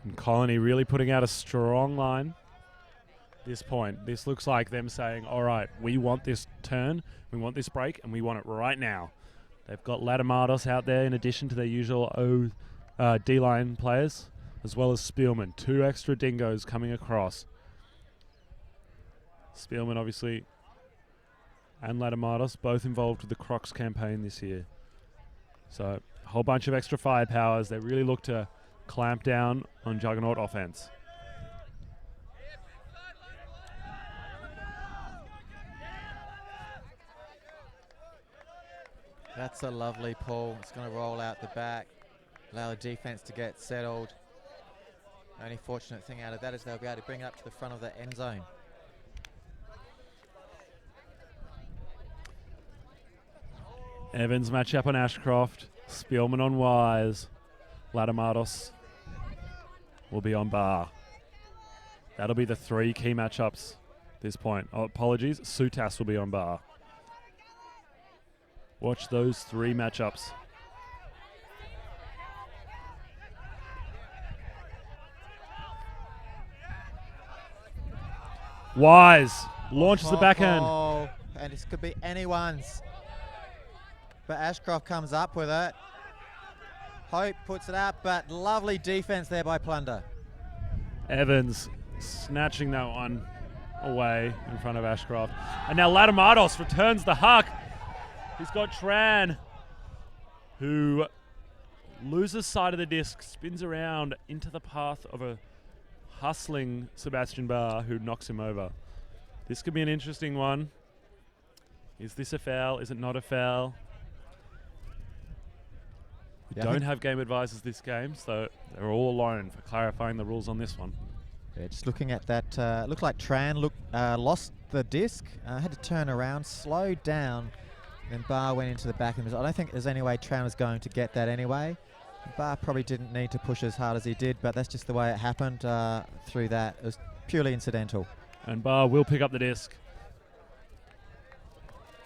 And Colony really putting out a strong line at this point. This looks like them saying, all right, we want this turn, we want this break, and we want it right now. They've got Latamatos out there in addition to their usual D-line players, as well as Spielman. 2 extra dingoes coming across. Spielman, obviously, and Latamatos, both involved with the Crocs campaign this year. So a whole bunch of extra firepowers. They really look to clamp down on Juggernaut offense. That's a lovely pull. It's going to roll out the back, allow the defense to get settled. Only fortunate thing out of that is they'll be able to bring it up to the front of the end zone. Evans matchup on Ashcroft. Spielman on Wise. Latamatos will be on Bar. That'll be the 3 key matchups at this point. Oh, apologies. Sutas will be on Bar. Watch those 3 matchups. Wise launches the backhand. Oh, and this could be anyone's. But Ashcroft comes up with it. Hope puts it out, but lovely defense there by Plunder. Evans snatching that one away in front of Ashcroft. And now Latamatos returns the huck. He's got Tran, who loses sight of the disc, spins around into the path of a hustling Sebastian Barr, who knocks him over. This could be an interesting one. Is this a foul? Is it not a foul? We don't have game advisors this game, so they're all alone for clarifying the rules on this one. Yeah, just looking at that, looked like Tran lost the disc, had to turn around, slowed down, then Barr went into the back. I don't think there's any way Tran was going to get that anyway. Barr probably didn't need to push as hard as he did, but that's just the way it happened through that. It was purely incidental. And Barr will pick up the disc.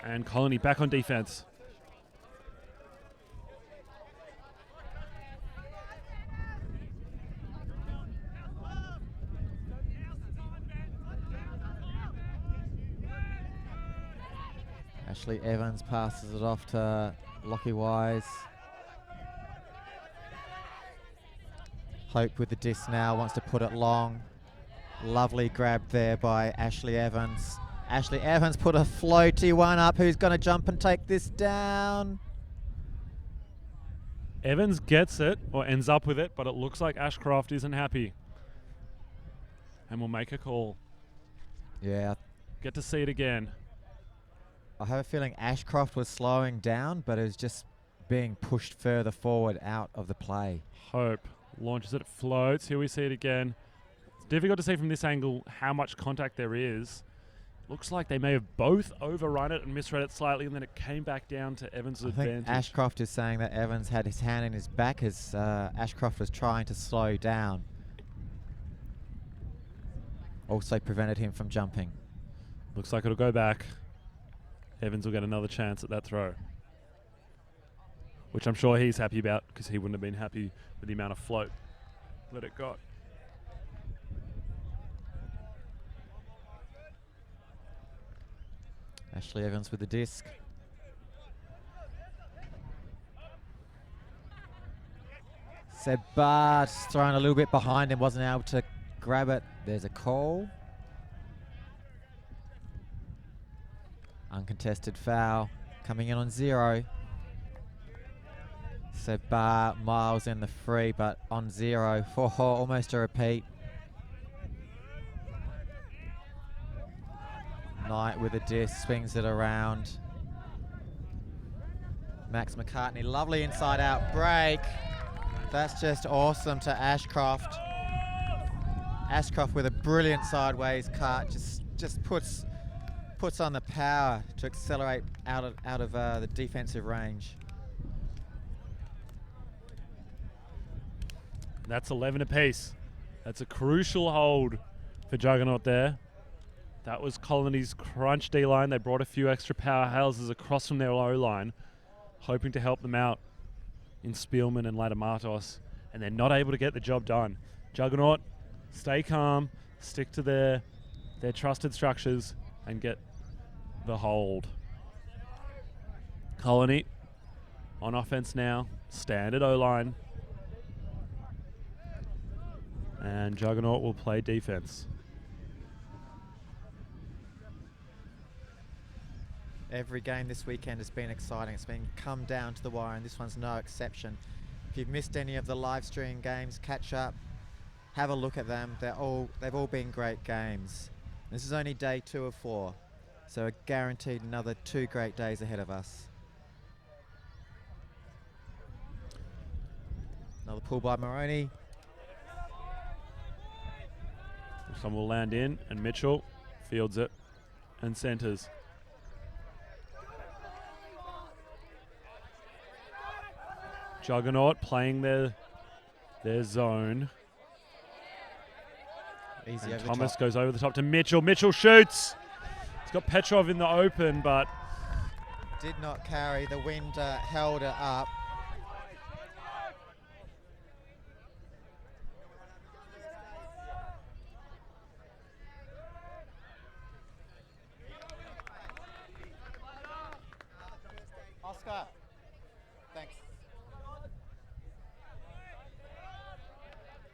And Colony back on defense. Ashley Evans passes it off to Lockie Wise. Hope with the disc now, wants to put it long. Lovely grab there by Ashley Evans. Ashley Evans put a floaty one up. Who's going to jump and take this down? Evans gets it, or ends up with it, but it looks like Ashcroft isn't happy. And will make a call. Yeah. Get to see it again. I have a feeling Ashcroft was slowing down, but it was just being pushed further forward out of the play. Hope launches it, floats. Here we see it again. It's difficult to see from this angle how much contact there is. Looks like they may have both overrun it and misread it slightly, and then it came back down to Evans' advantage. I think Ashcroft is saying that Evans had his hand in his back as Ashcroft was trying to slow down. Also prevented him from jumping. Looks like it'll go back. Evans will get another chance at that throw, which I'm sure he's happy about because he wouldn't have been happy with the amount of float that it got. Ashley Evans with the disc. Seb Bart thrown a little bit behind him, wasn't able to grab it. There's a call. Uncontested foul coming in on 0. Seb Bart, Miles in the free, but on 0 for almost a repeat. Knight with a disc, swings it around. Max McCartney, lovely inside out break. That's just awesome to Ashcroft. Ashcroft with a brilliant sideways cut, just puts on the power to accelerate out of the defensive range. That's 11 apiece. That's a crucial hold for Juggernaut there. That was Colony's crunch D-line. They brought a few extra powerhouses across from their O-line, hoping to help them out in Spielman and Latamatos, and they're not able to get the job done. Juggernaut, stay calm, stick to their trusted structures, and get the hold. Colony on offense now, standard O-line. And Juggernaut will play defense. Every game this weekend has been exciting. It's been come down to the wire, and this one's no exception. If you've missed any of the live stream games, catch up, have a look at them. They've all been great games. This is only day 2 of 4, so guaranteed another 2 great days ahead of us. Another pull by Moroney. This one will land in, and Mitchell fields it and centers. Juggernaut playing their zone. Easy and over Thomas top. goes over the top to Mitchell. Mitchell shoots. He's got Petrov in the open, but Did not carry. The wind held it up. Oscar. Thanks.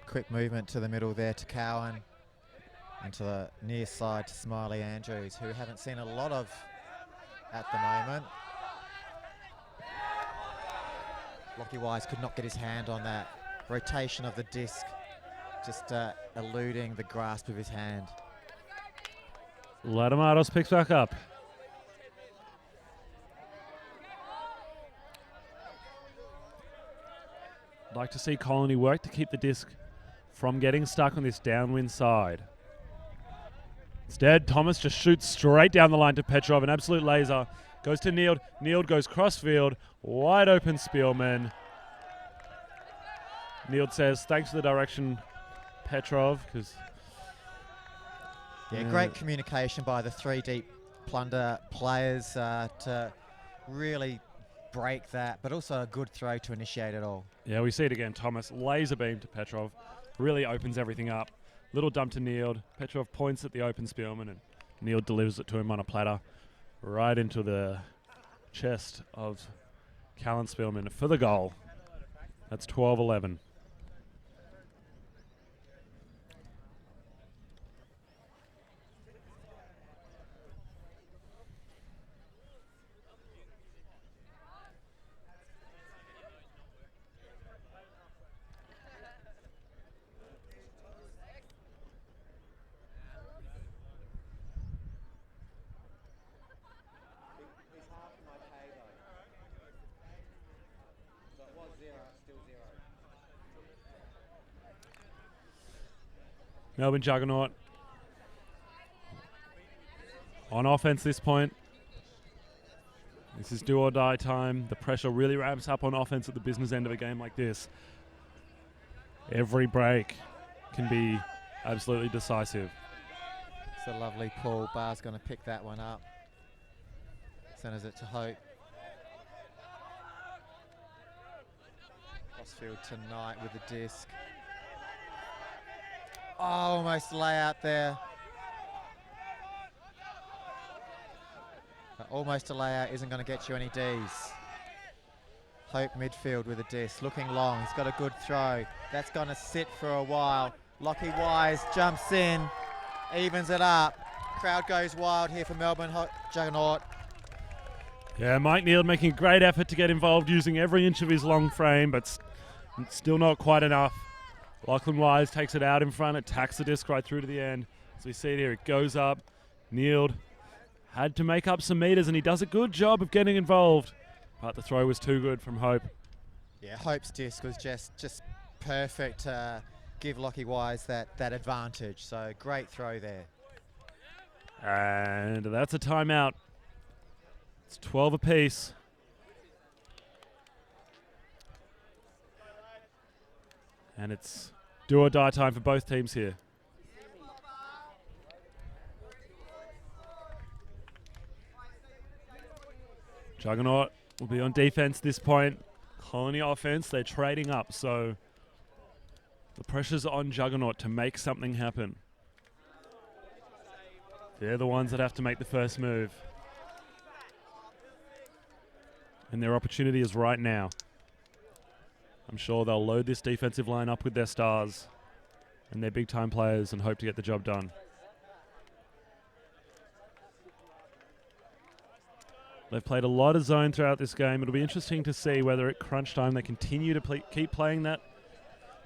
Quick movement to the middle there to Cowan, and to the near side to Smiley Andrews, who we haven't seen a lot of at the moment. Lockie Wise could not get his hand on that rotation of the disc, just eluding the grasp of his hand. Latamatos picks back up. I'd like to see Colony work to keep the disc from getting stuck on this downwind side. Instead, Thomas just shoots straight down the line to Petrov, an absolute laser. Goes to Neild. Neild goes crossfield. Wide open Spielman. Neild says, thanks for the direction, Petrov, because Yeah, great communication by the 3 deep Plunder players to really break that, but also a good throw to initiate it all. Yeah, we see it again. Thomas laser beam to Petrov, really opens everything up. Little dump to Neeld. Petrov points at the open Spielman, and Neeld delivers it to him on a platter, right into the chest of Callan Spielman for the goal. That's 12-11. Melbourne Juggernaut on offense this point. This is do or die time. The pressure really ramps up on offense at the business end of a game like this. Every break can be absolutely decisive. It's a lovely pull. Barr's going to pick that one up. Centers it to Hope. Crossfield tonight with the disc. Oh, almost lay out there. But almost a layout isn't going to get you any Ds. Hope midfield with a disc, looking long. He's got a good throw. That's going to sit for a while. Lockie Wise jumps in, evens it up. Crowd goes wild here for Melbourne Juggernaut. Yeah, Mike Neeld making a great effort to get involved, using every inch of his long frame, but still not quite enough. Lachlan Wise takes it out in front, attacks the disc right through to the end. As we see it here, it goes up. Neeld had to make up some meters, and he does a good job of getting involved, but the throw was too good from Hope. Yeah, Hope's disc was just perfect to give Lockie Wise that advantage. So great throw there. And that's a timeout. It's 12 apiece. And it's do or die time for both teams here. Juggernaut will be on defense this point. Colony offense, they're trading up, so the pressure's on Juggernaut to make something happen. They're the ones that have to make the first move. And their opportunity is right now. I'm sure they'll load this defensive line up with their stars and their big-time players and hope to get the job done. They've played a lot of zone throughout this game. It'll be interesting to see whether at crunch time they continue to keep playing that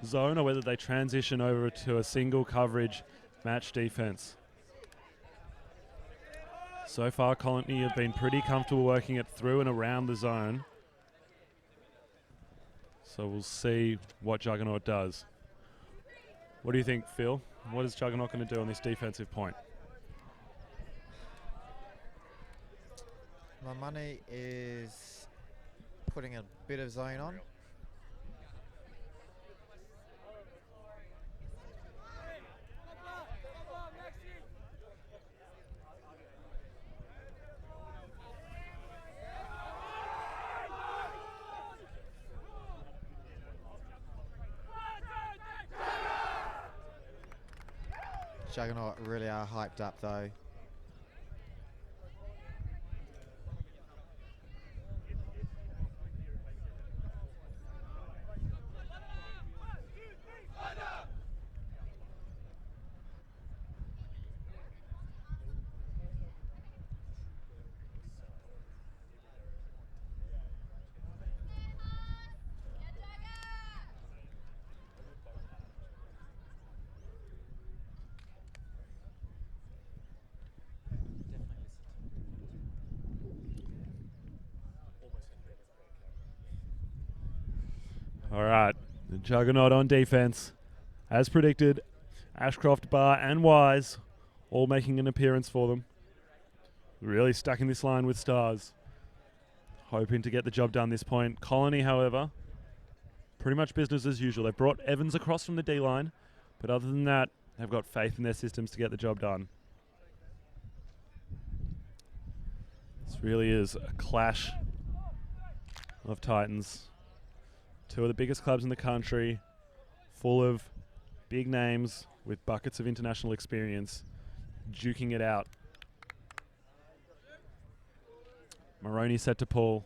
zone or whether they transition over to a single coverage match defense. So far, Colony have been pretty comfortable working it through and around the zone. So we'll see what Juggernaut does. What do you think, Phil? What is Juggernaut going to do on this defensive point? My money is putting a bit of zone on. Juggernaut really are hyped up though. All right, the Juggernaut on defense. As predicted, Ashcroft, Barr and Wise all making an appearance for them. Really stacking this line with stars. Hoping to get the job done this point. Colony, however, pretty much business as usual. They've brought Evans across from the D-line, but other than that, they've got faith in their systems to get the job done. This really is a clash of titans. Two of the biggest clubs in the country, full of big names with buckets of international experience, duking it out. Maroney set to pull.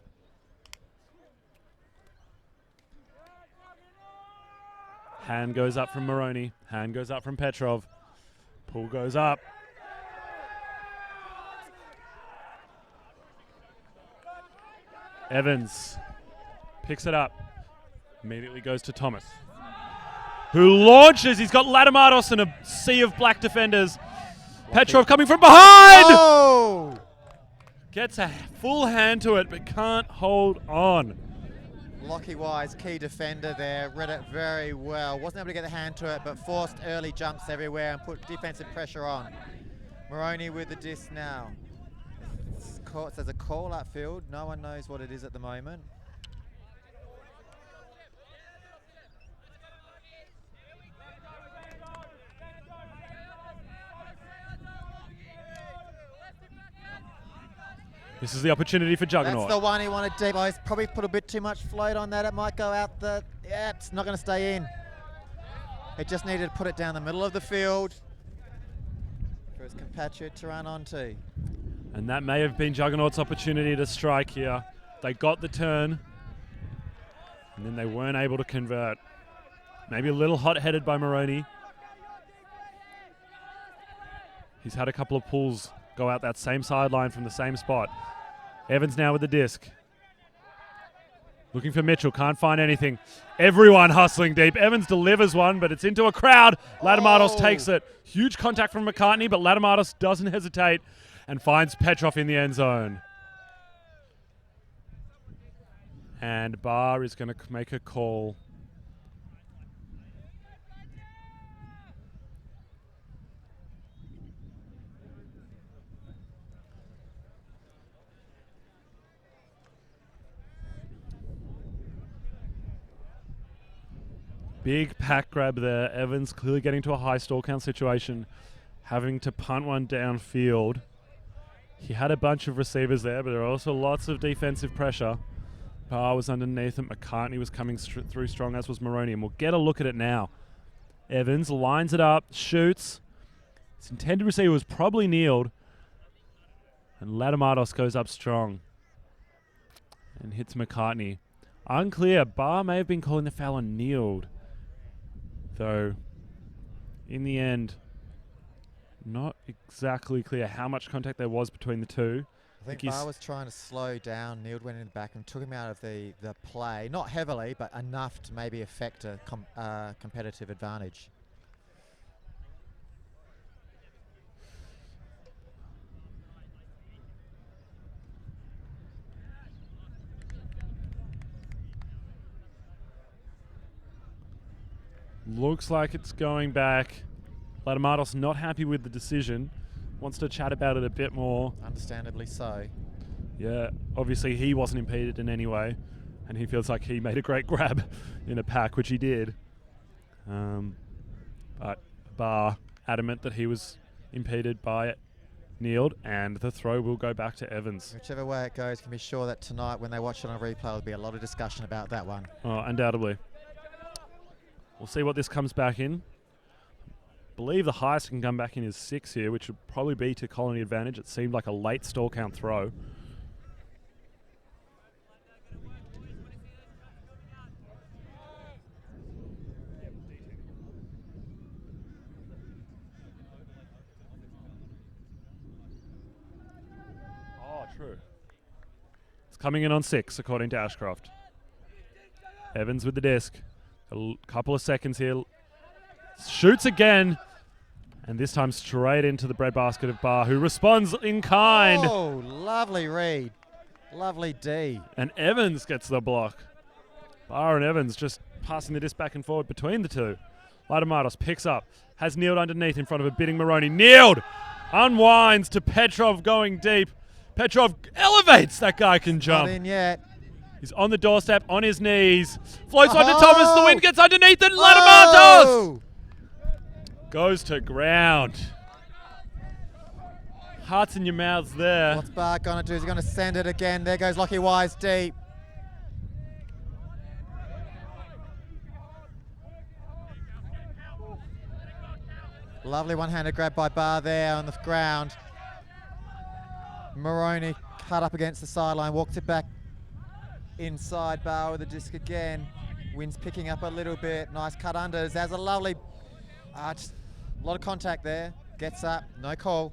Hand goes up from Maroney. Hand goes up from Petrov. Pull goes up. Evans picks it up. Immediately goes to Thomas, who launches. He's got Latamatos and a sea of black defenders. Petrov coming from behind! Oh! Gets a full hand to it, but can't hold on. Lockie Wise, key defender there, read it very well. Wasn't able to get the hand to it, but forced early jumps everywhere and put defensive pressure on. Maroney with the disc now. There's a call upfield. No one knows what it is at the moment. This is the opportunity for Juggernaut. That's the one he wanted deep. He's probably put a bit too much float on that. It might go out the... Yeah, it's not going to stay in. It just needed to put it down the middle of the field for his compatriot to run onto. And that may have been Juggernaut's opportunity to strike here. They got the turn, and then they weren't able to convert. Maybe a little hot-headed by Maroney. He's had a couple of pulls go out that same sideline from the same spot. Evans now with the disc. Looking for Mitchell, can't find anything. Everyone hustling deep. Evans delivers one, but it's into a crowd. Latamatos takes it. Huge contact from McCartney, but Latamatos doesn't hesitate and finds Petrov in the end zone. And Barr is going to make a call. Big pack grab there. Evans clearly getting to a high stall count situation, having to punt one downfield. He had a bunch of receivers there, but there are also lots of defensive pressure. Barr was underneath it. McCartney was coming through strong, as was Maroney, and we'll get a look at it now. Evans lines it up, shoots. His intended receiver was probably kneeled, and Latamatos goes up strong and hits McCartney. Unclear. Barr may have been calling the foul on kneeled, though in the end, not exactly clear how much contact there was between the two. I think Barr was trying to slow down. Neild went in the back and took him out of the play. Not heavily, but enough to maybe affect a competitive advantage. Looks like it's going back. Latamatos not happy with the decision. Wants to chat about it a bit more. Understandably so. Yeah, obviously he wasn't impeded in any way, and he feels like he made a great grab in a pack, which he did. But Barr adamant that he was impeded by Neild, and the throw will go back to Evans. Whichever way it goes, can be sure that tonight when they watch it on replay, there'll be a lot of discussion about that one. Oh, undoubtedly. We'll see what this comes back in. Believe the highest can come back in is 6 here, which would probably be to Colony advantage. It seemed like a late stall count throw. Oh, true. It's coming in on 6, according to Ashcroft. Evans with the disc. A couple of seconds here. Shoots again. And this time straight into the breadbasket of Barr, who responds in kind. Oh, lovely read. Lovely D. And Evans gets the block. Barr and Evans just passing the disc back and forward between the two. Latamatos picks up. Has Neild underneath in front of a bidding Maroney. Neild unwinds to Petrov going deep. Petrov elevates. That guy can jump. Not in yet. He's on the doorstep, on his knees. Floats onto Thomas. The wind gets underneath it. Latamatos goes to ground. Hearts in your mouths there. What's Bar going to do? Is he going to send it again? There goes Lockie Wise deep. Lovely one-handed grab by Bar there on the ground. Moroney cut up against the sideline, walked it back inside. Bar with the disc again. Wind's picking up a little bit. Nice cut unders. There's a lovely, just a lot of contact there. Gets up, no call,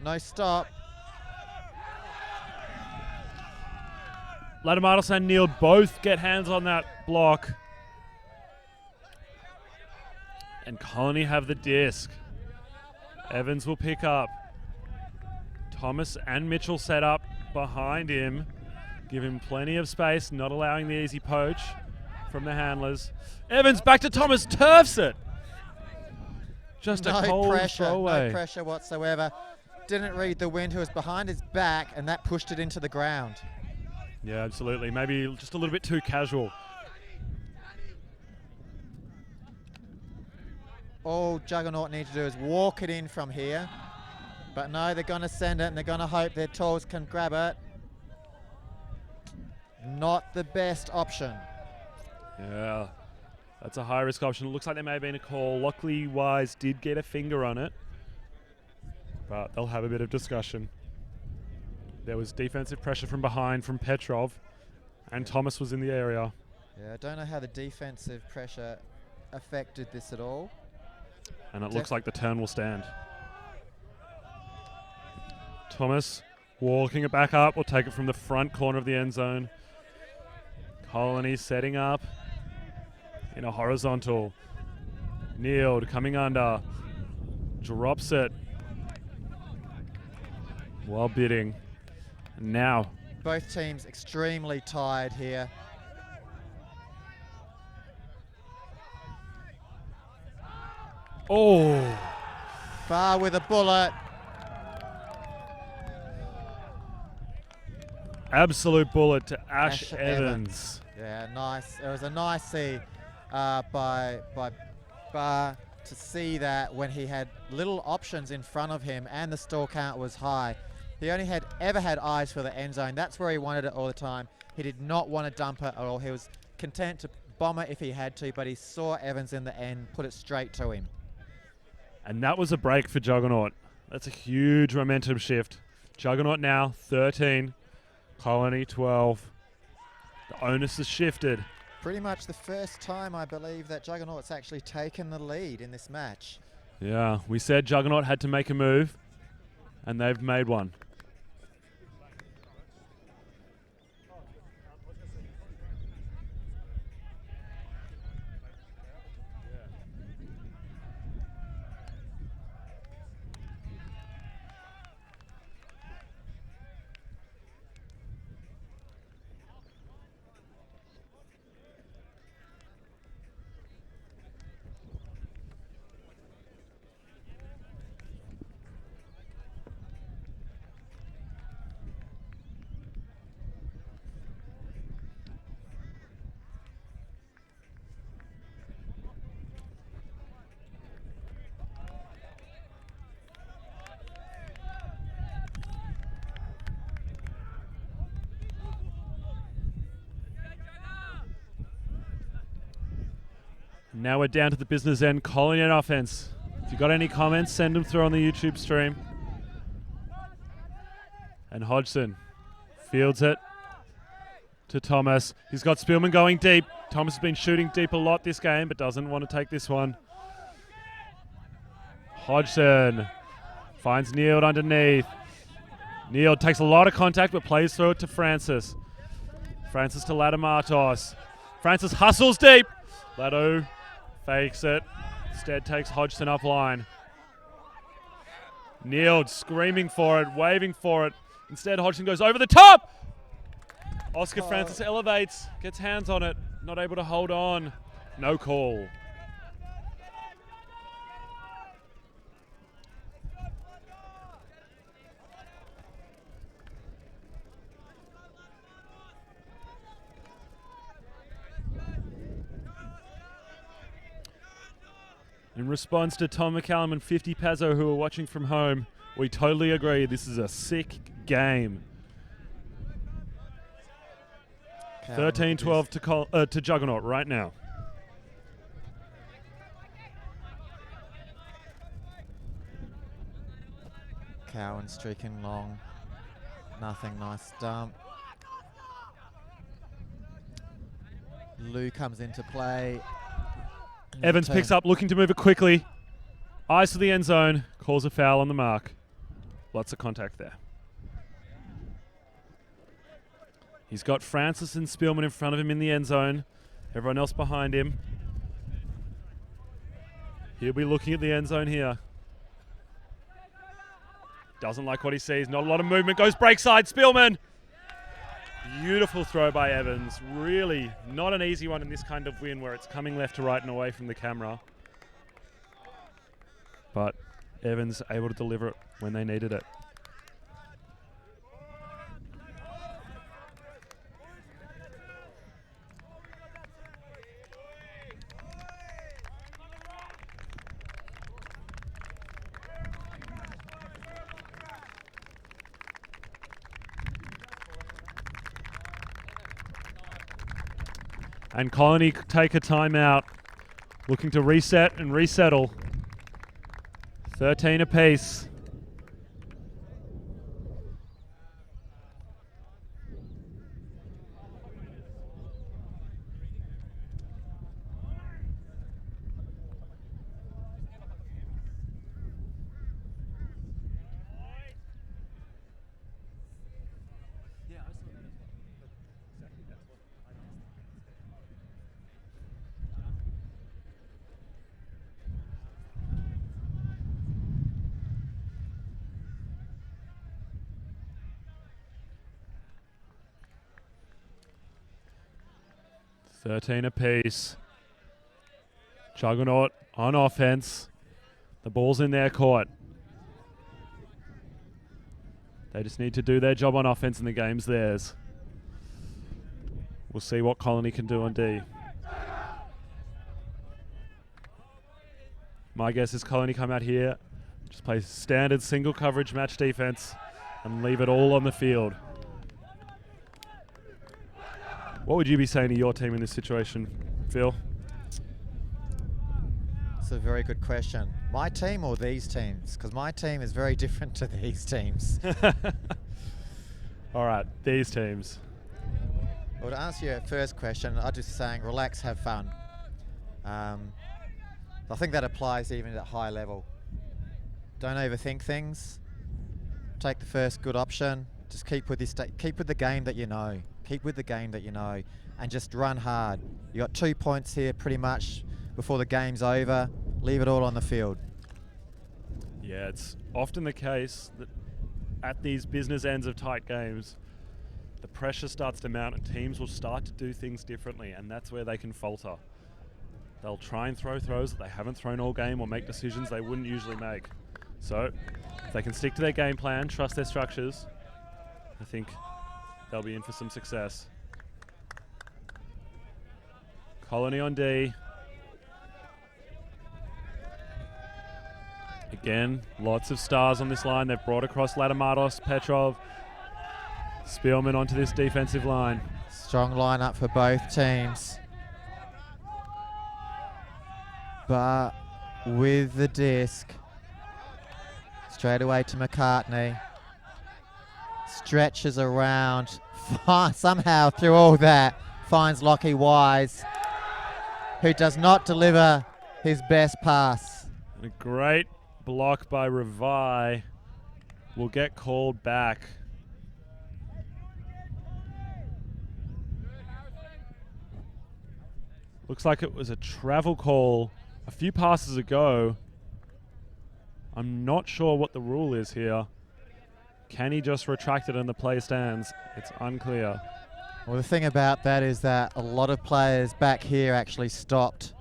no stop. Ladamatos and Neil both get hands on that block. And Colony have the disc. Evans will pick up. Thomas and Mitchell set up behind him. Give him plenty of space, not allowing the easy poach from the handlers. Evans back to Thomas, turfs it. Just a cold throwaway. No pressure whatsoever. Didn't read the wind, who was behind his back, and that pushed it into the ground. Yeah, absolutely. Maybe just a little bit too casual. All Juggernaut need to do is walk it in from here. But no, they're going to send it, and they're going to hope their tools can grab it. Not the best option. Yeah, that's a high-risk option. It looks like there may have been a call. Lockley Wise did get a finger on it, but they'll have a bit of discussion. There was defensive pressure from behind from Petrov, and Thomas was in the area. Yeah, I don't know how the defensive pressure affected this at all. And it looks like the turn will stand. Thomas walking it back up. We'll take it from the front corner of the end zone. Colony setting up in a horizontal. Neiled coming under. Drops it while bidding. And now. Both teams extremely tired here. Oh. Bar with a bullet. Absolute bullet to Ash Evans. Yeah, nice. It was a nice see by Bar to see that when he had little options in front of him and the stall count was high. He only ever had eyes for the end zone. That's where he wanted it all the time. He did not want to dump it at all. He was content to bomb it if he had to, but he saw Evans in the end, put it straight to him. And that was a break for Juggernaut. That's a huge momentum shift. Juggernaut now 13, Colony 12. The onus has shifted. Pretty much the first time, I believe, that Juggernaut's actually taken the lead in this match. Yeah, we said Juggernaut had to make a move, and they've made one. Now we're down to the business end, Colony and offense. If you've got any comments, send them through on the YouTube stream. And Hodgson fields it to Thomas. He's got Spielman going deep. Thomas has been shooting deep a lot this game, but doesn't want to take this one. Hodgson finds Neil underneath. Neil takes a lot of contact, but plays through it to Francis. Francis to Ladamatos. Francis hustles deep. Lado fakes it. Instead takes Hodgson up line. Neil screaming for it, waving for it. Instead, Hodgson goes over the top. Oscar Francis elevates, gets hands on it. Not able to hold on. No call. In response to Tom McCallum and 50 Pazzo who are watching from home, We totally agree. This is a sick game. 13-12 to Juggernaut right now. Cowan streaking long. Nothing. Nice dump. Lou comes into play. Evans picks up, looking to move it quickly. Eyes to the end zone. Calls a foul on the mark. Lots of contact there. He's got Francis and Spielman in front of him in the end zone. Everyone else behind him. He'll be looking at the end zone here. Doesn't like what he sees. Not a lot of movement. Goes break side. Spielman. Beautiful throw by Evans. Really not an easy one in this kind of win where it's coming left to right and away from the camera. But Evans able to deliver it when they needed it. And Colony take a timeout, looking to reset and resettle. 13 apiece. $13 apiece. Juggernaut on offense. The ball's in their court. They just need to do their job on offense and the game's theirs. We'll see what Colony can do on D. My guess is Colony come out here, just play standard single coverage match defense and leave it all on the field. What would you be saying to your team in this situation, Phil? That's a very good question. My team or these teams? Because my team is very different to these teams. All right, these teams. Well, to answer your first question, I'm just saying relax, have fun. I think that applies even at high level. Don't overthink things. Take the first good option. Just keep with this. Keep with the game that you know. Keep with the game that you know, and just run hard. You got 2 points here, pretty much, before the game's over. Leave it all on the field. Yeah, it's often the case that at these business ends of tight games, the pressure starts to mount and teams will start to do things differently, and that's where they can falter. They'll try and throw throws that they haven't thrown all game or make decisions they wouldn't usually make. So if they can stick to their game plan, trust their structures, I think they'll be in for some success. Colony on D. Again, lots of stars on this line. They've brought across Latamatos, Petrov, Spielman onto this defensive line. Strong lineup for both teams. But with the disc, straight away to McCartney. Stretches around, somehow through all that, finds Lockie Wise, who does not deliver his best pass. And a great block by Revi will get called back. Looks like it was a travel call a few passes ago. I'm not sure what the rule is here. Can he just retract it and the play stands? It's unclear. Well, the thing about that is that a lot of players back here actually stopped.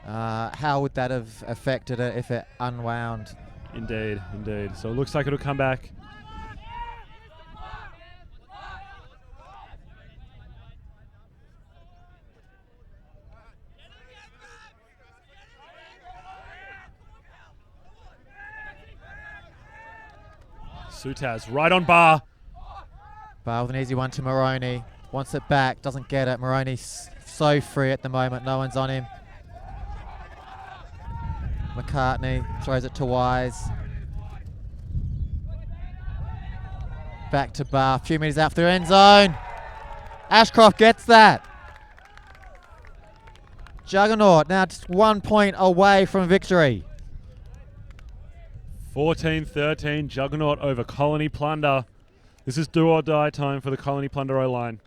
How would that have affected it if it unwound? Indeed, indeed. So it looks like it'll come back. Sutaz right on bar. Bar with an easy one to Moroney. Wants it back, doesn't get it. Moroney's so free at the moment, no one's on him. McCartney throws it to Wise. Back to Bar, a few metres out for their end zone. Ashcroft gets that. Juggernaut now just 1 point away from victory. 14-13, Juggernaut over Colony Plunder. This is do or die time for the Colony Plunder O-line.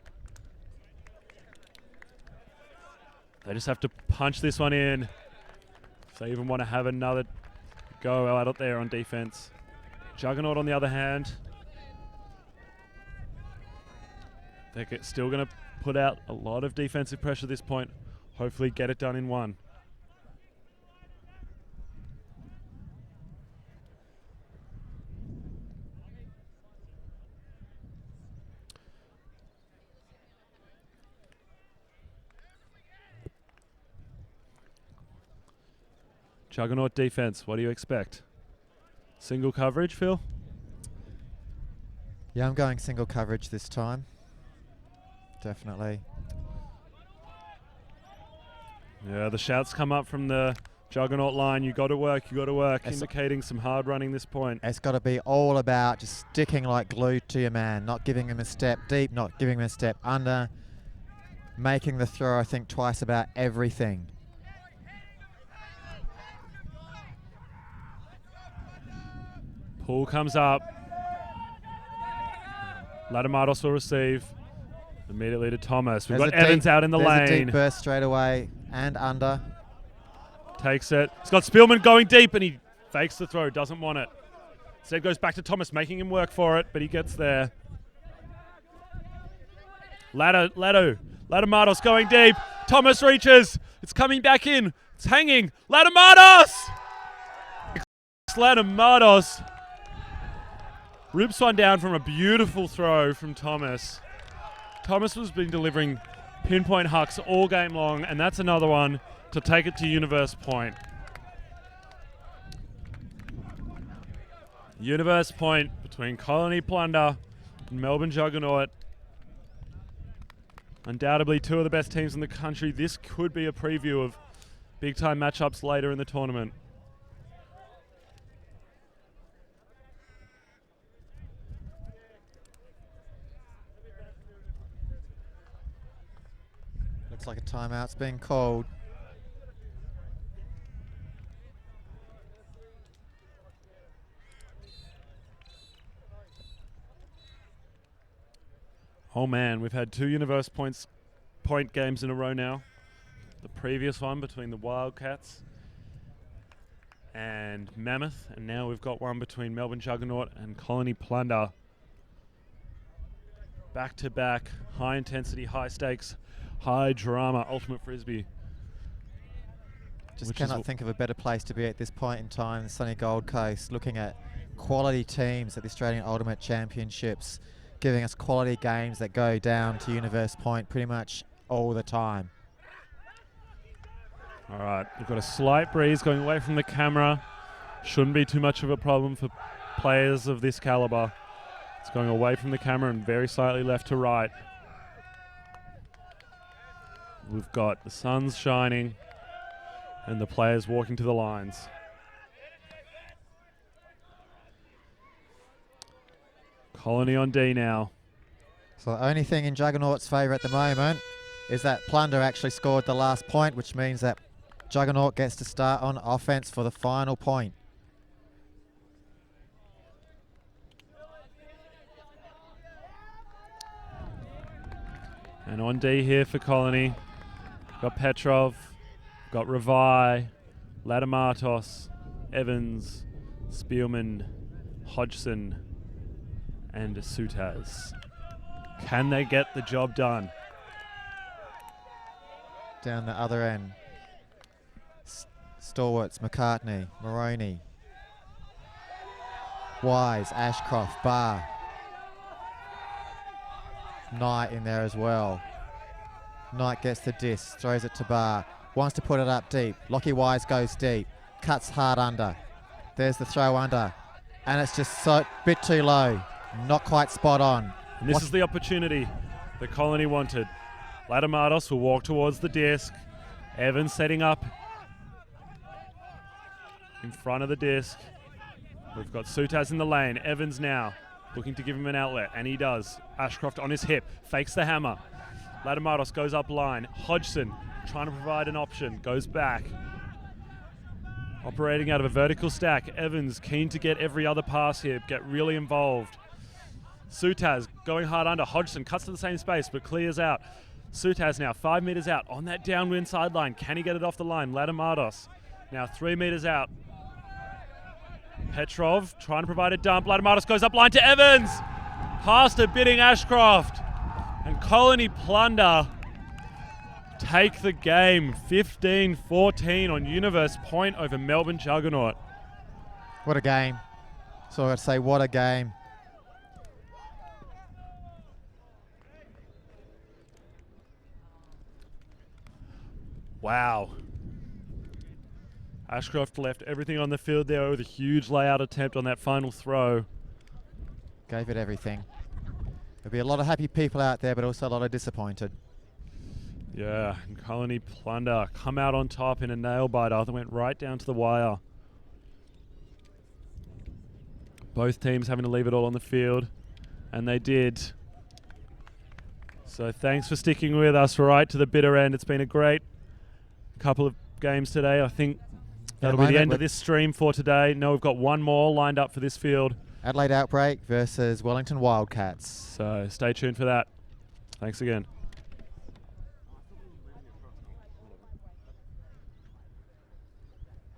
They just have to punch this one in if they even want to have another go out there on defense. Juggernaut, on the other hand, they're still going to put out a lot of defensive pressure at this point. Hopefully get it done in one. Juggernaut defense, what do you expect? Single coverage, Phil? Yeah, I'm going single coverage this time. Definitely. Yeah, the shouts come up from the Juggernaut line. You got to work, indicating some hard running this point. It's got to be all about just sticking like glue to your man, not giving him a step deep, not giving him a step under, making the throw, I think, twice about everything. Pull comes up. Latamatos will receive. Immediately to Thomas. We've got Evans out in the lane. There's a deep burst straight away and under. Takes it. He's got Spielman going deep and he fakes the throw, doesn't want it. Instead goes back to Thomas, making him work for it, but he gets there. Latamatos going deep. Thomas reaches. It's coming back in. It's hanging. Latamatos rips one down from a beautiful throw from Thomas. Thomas has been delivering pinpoint hucks all game long, and that's another one to take it to Universe Point. Universe Point between Colony Plunder and Melbourne Juggernaut. Undoubtedly two of the best teams in the country. This could be a preview of big-time matchups later in the tournament. Looks like a timeout's being called. Oh man, we've had two Universe Point games in a row now. The previous one between the Wildcats and Mammoth, and now we've got one between Melbourne Juggernaut and Colony Plunder. Back to back, high intensity, high stakes, high drama, ultimate frisbee. Just cannot think of a better place to be at this point in time, the sunny Gold Coast, looking at quality teams at the Australian Ultimate Championships, giving us quality games that go down to Universe Point pretty much all the time. All right, we've got a slight breeze going away from the camera. Shouldn't be too much of a problem for players of this caliber. It's going away from the camera and very slightly left to right. We've got the sun's shining and the players walking to the lines. Colony on D now. So the only thing in Juggernaut's favour at the moment is that Plunder actually scored the last point, which means that Juggernaut gets to start on offense for the final point. And on D here for Colony, got Petrov, got Ravai, Latamatos, Evans, Spielman, Hodgson, and Sutaz. Can they get the job done? Down the other end, Stalwarts, McCartney, Moroney, Wise, Ashcroft, Barr. Knight in there as well. Knight gets the disc, throws it to Barr, wants to put it up deep. Lockie Wise goes deep, cuts hard under. There's the throw under. And it's just a bit too low. Not quite spot on. And this is the opportunity the Colony wanted. Ladamatos will walk towards the disc. Evans setting up in front of the disc. We've got Sutaz in the lane. Evans now looking to give him an outlet, and he does. Ashcroft on his hip, fakes the hammer. Ladamatos goes up line. Hodgson trying to provide an option, goes back. Operating out of a vertical stack. Evans keen to get every other pass here, get really involved. Sutaz going hard under. Hodgson cuts to the same space but clears out. Sutaz now 5 meters out on that downwind sideline. Can he get it off the line? Ladamatos now 3 meters out. Petrov trying to provide a dump. Ladamatos goes up line to Evans. Past a bidding Ashcroft. And Colony Plunder take the game 15-14 on Universe Point over Melbourne Juggernaut. What a game. So I got to say, what a game. Wow. Ashcroft left everything on the field there with a huge layout attempt on that final throw. Gave it everything. There'll be a lot of happy people out there, but also a lot of disappointed. Yeah, and Colony Plunder come out on top in a nail biter that went right down to the wire. Both teams having to leave it all on the field, and they did. So thanks for sticking with us right to the bitter end. It's been a great couple of games today. I think that'll be the end of this stream for today. No, we've got one more lined up for this field. Adelaide Outbreak versus Wellington Wildcats. So stay tuned for that. Thanks again.